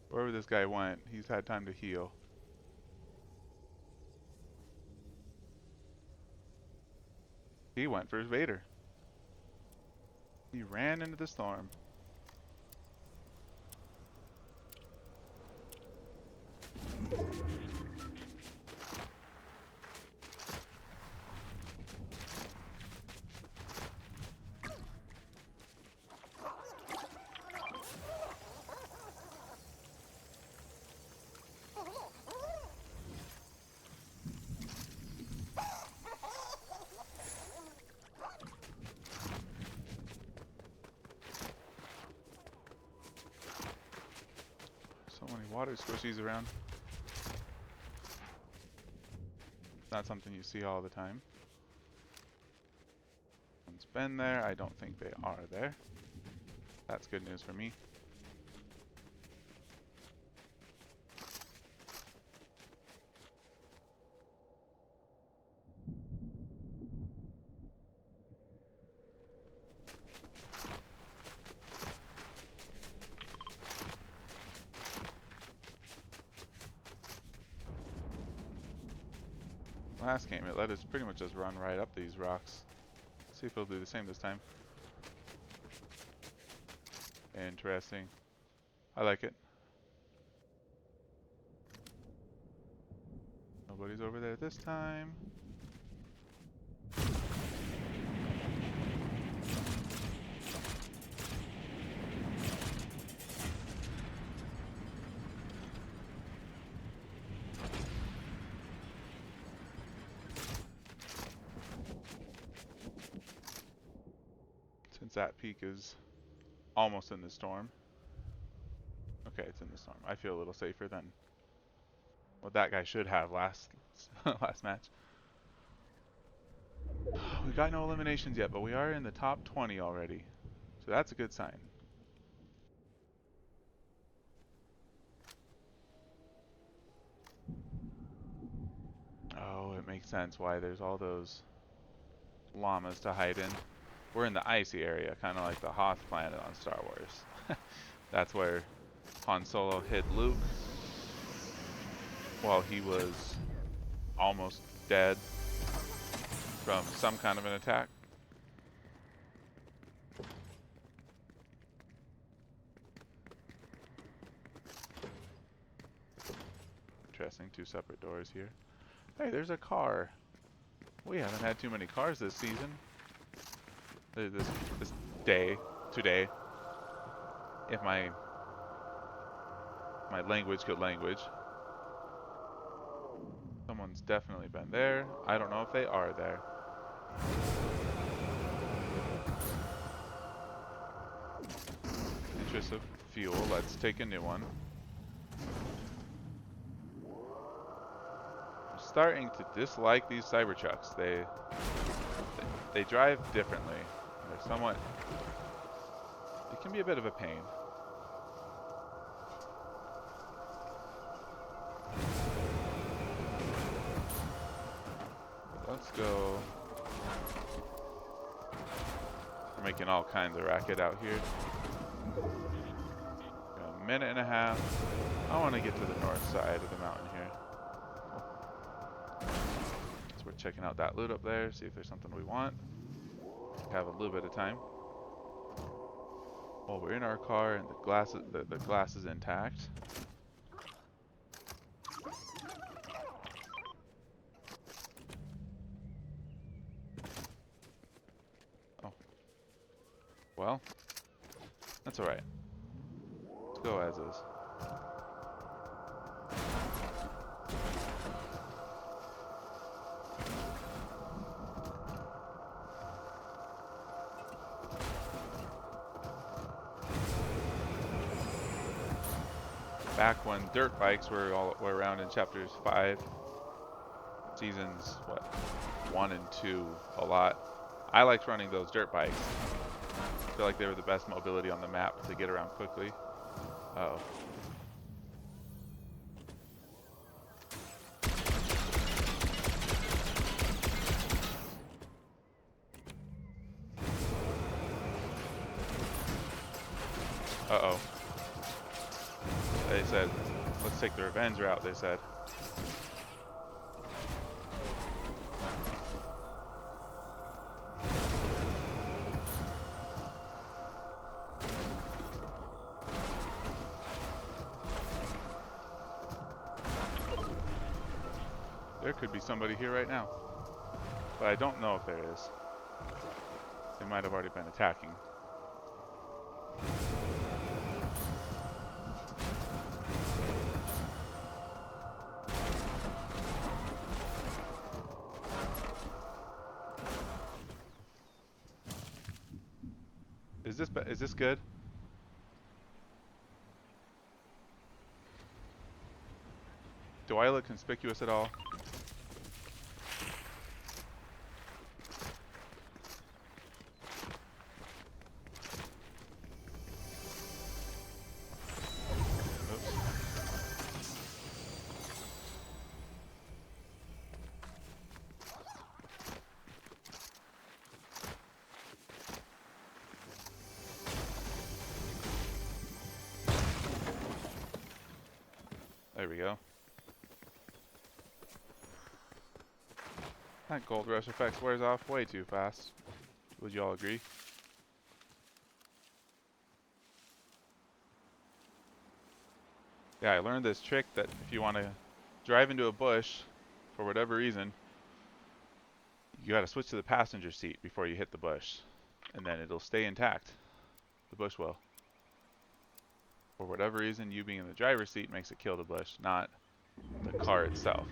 Wherever this guy went, he's had time to heal. He went for his Vader. He ran into the storm. So many water squishies around. Not something you see all the time. One's been there. I don't think they are there. That's good news for me. Last game, it let us pretty much just run right up these rocks. See if it'll do the same this time. Interesting. I like it. Nobody's over there this time. Since that peak is almost in the storm. Okay, it's in the storm. I feel a little safer than what that guy should have last last match. We got no eliminations yet, but we are in the top 20 already. So that's a good sign. makes sense why there's all those llamas to hide in. We're in the icy area, kind of like the Hoth planet on Star Wars. That's where Han Solo hid Luke while he was almost dead from some kind of an attack. Interesting, 2 separate doors here. Hey, there's a car. We haven't had too many cars this season. This day, today. If my language could language. Someone's definitely been there. I don't know if they are there. Interest of fuel. Let's take a new one. I'm starting to dislike these Cybertrucks. They drive differently. They're somewhat. It can be a bit of a pain. Let's go. We're making all kinds of racket out here. Got a minute and a half. I want to get to the north side of the mountain here. So we're checking out that loot up there, see if there's something we want. Have a little bit of time. Well, we're in our car and the glass is intact. Well, that's alright. Let's go as is. Back when dirt bikes were around in chapters 5, seasons, 1 and 2 a lot. I liked running those dirt bikes. I feel like they were the best mobility on the map to get around quickly. Uh-oh. Uh-oh. They said, let's take the revenge route, they said. There could be somebody here right now, but I don't know if there is. They might have already been attacking. Is this good? Do I look conspicuous at all? There we go. That gold rush effect wears off way too fast. Would you all agree? Yeah, I learned this trick that if you want to drive into a bush, for whatever reason, you gotta switch to the passenger seat before you hit the bush. And then it'll stay intact. The bush will. For whatever reason, you being in the driver's seat makes it kill the bush, not the car itself.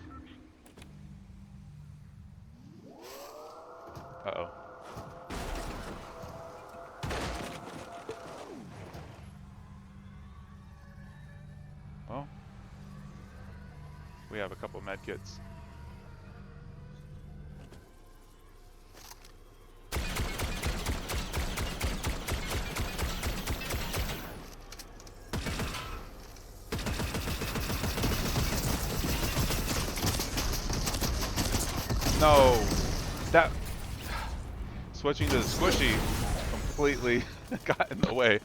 Uh-oh. Well, we have a couple medkits. No, that switching to the squishy completely got in the way.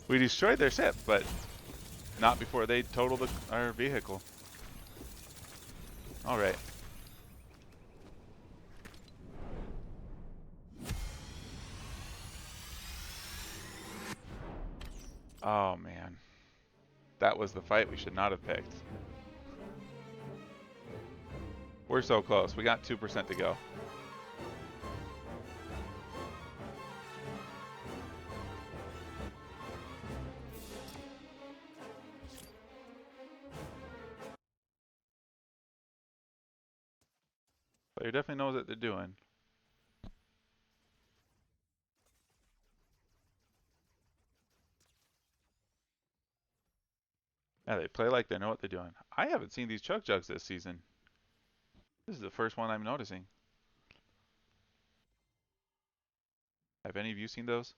We destroyed their ship, but not before they totaled our vehicle. All right. Oh man, that was the fight we should not have picked. We're so close. We got 2% to go. Player definitely knows what they're doing. Yeah, they play like they know what they're doing. I haven't seen these Chug Jugs this season. This is the first one I'm noticing. Have any of you seen those?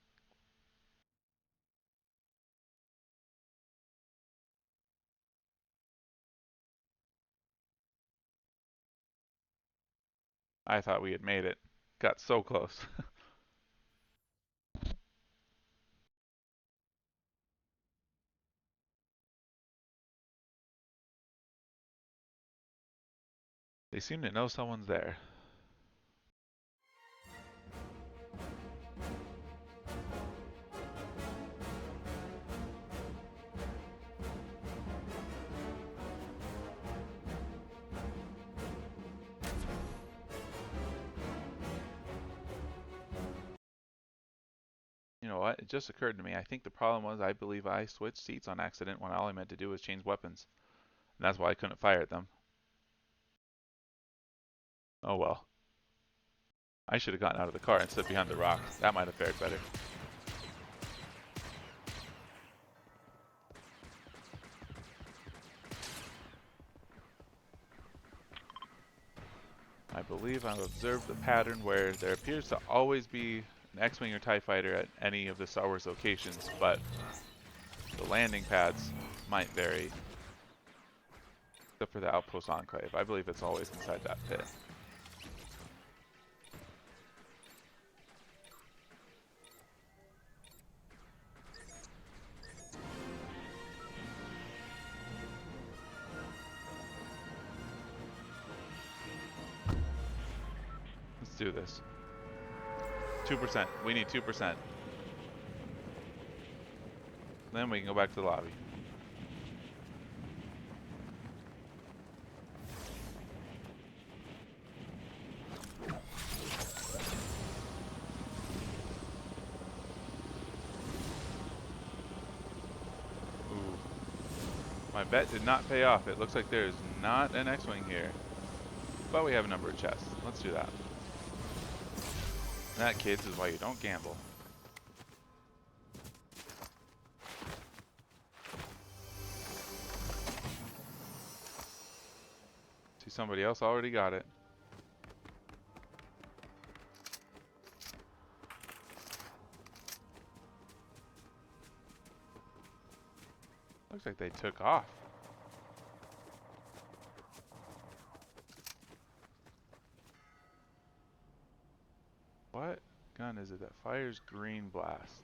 I thought we had made it. Got so close. They seem to know someone's there. You know what? It just occurred to me. I think the problem was I believe I switched seats on accident when all I meant to do was change weapons. And that's why I couldn't fire at them. Oh well. I should have gotten out of the car and stood behind the rock. That might have fared better. I believe I've observed the pattern where there appears to always be an X-Wing or TIE Fighter at any of the Star Wars locations, but the landing pads might vary. Except for the Outpost Enclave. I believe it's always inside that pit. Let's do this. 2%. We need 2%. Then we can go back to the lobby. Ooh. My bet did not pay off. It looks like there's not an X-Wing here. But we have a number of chests. Let's do that. That, kids, is why you don't gamble. See, somebody else already got it. Looks like they took off. What gun is it that fires green blasts?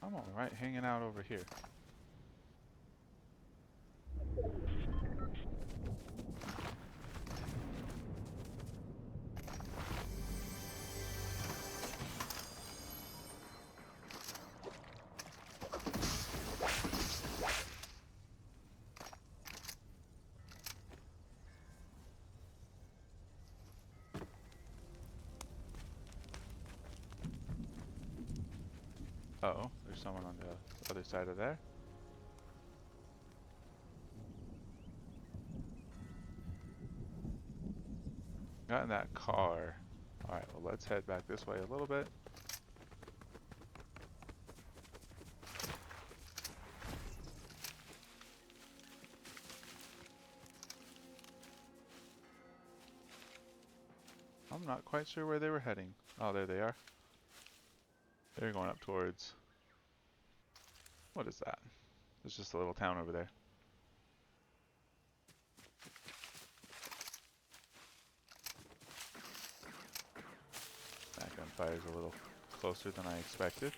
I'm alright hanging out over here. Uh-oh, there's someone on the other side of there. Got in that car. Alright, well let's head back this way a little bit. not quite sure where they were heading. Oh, there they are. They're going up towards... What is that? There's just a little town over there. That gunfire is a little closer than I expected.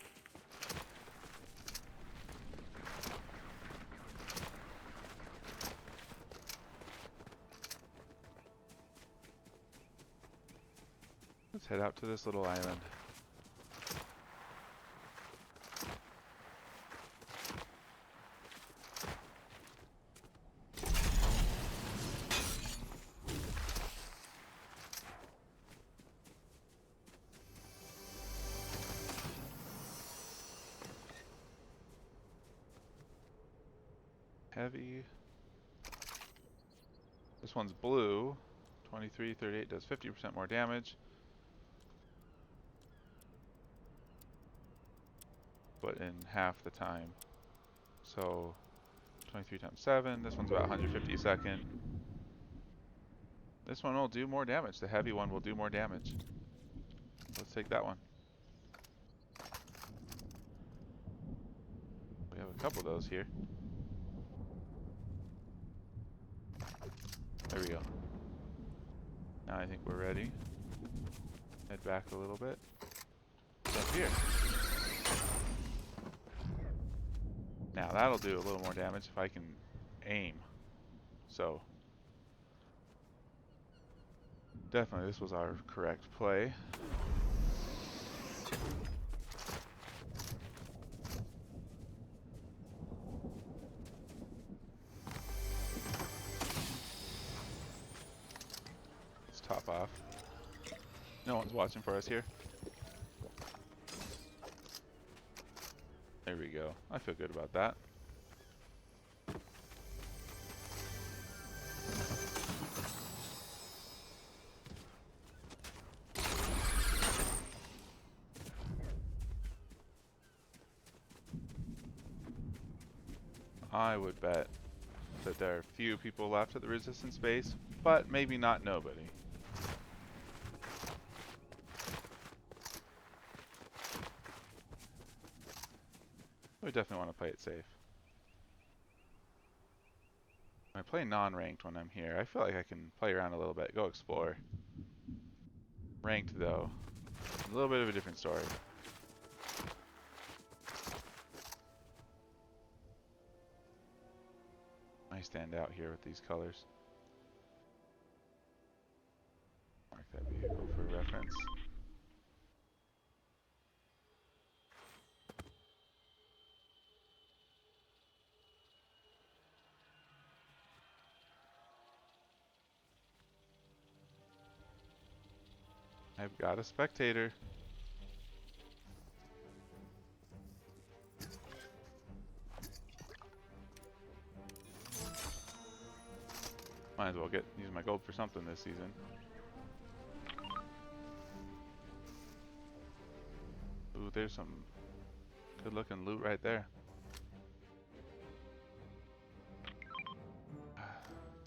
Let's head out to this little island. Heavy. This one's blue. 2338 does 50% more damage. But in half the time. So 23 times 7. This one's about 150 a second. This one will do more damage. The heavy one will do more damage. Let's take that one. We have a couple of those here. There we go. Now I think we're ready. Head back a little bit. What's up here? Now that'll do a little more damage if I can aim. So definitely this was our correct play. Let's top off. No one's watching for us here. There we go. I feel good about that. I would bet that there are few people left at the resistance base, but maybe not nobody. We definitely want to play it safe. I play non-ranked when I'm here. I feel like I can play around a little bit, go explore. Ranked though, a little bit of a different story. I stand out here with these colors. Mark that vehicle for reference. I've got a spectator. Might as well use my gold for something this season. Ooh, there's some good looking loot right there.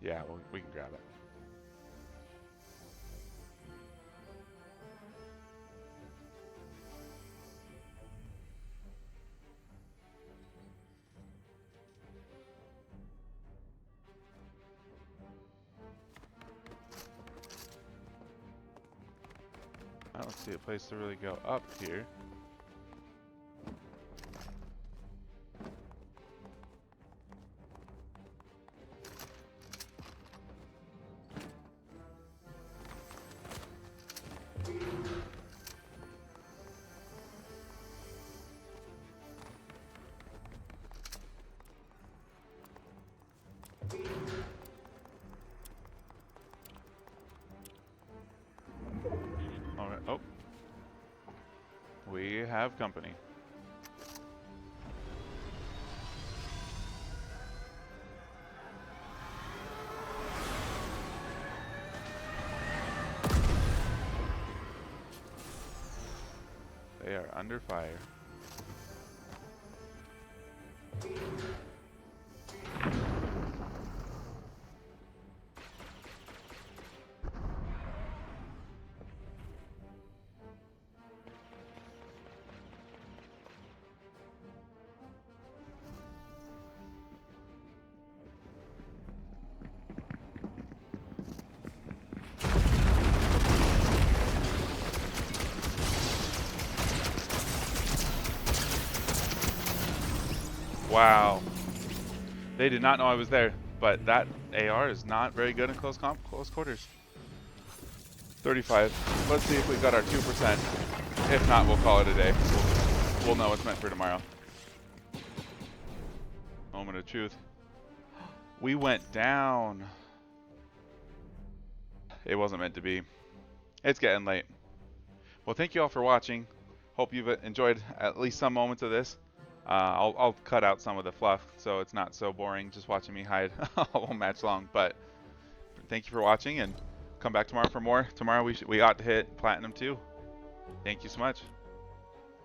Yeah, well, we can grab it. I don't see a place to really go up here. Alright, oh. We have company. They are under fire. Wow. They did not know I was there, but that AR is not very good in close quarters. 35. Let's see if we got our 2%. If not, we'll call it a day. We'll know what's meant for tomorrow. Moment of truth. We went down. It wasn't meant to be. It's getting late. Well, thank you all for watching. Hope you've enjoyed at least some moments of this. I'll cut out some of the fluff so it's not so boring just watching me hide a whole match long. But thank you for watching, and come back tomorrow for more. Tomorrow we ought to hit Platinum 2. Thank you so much.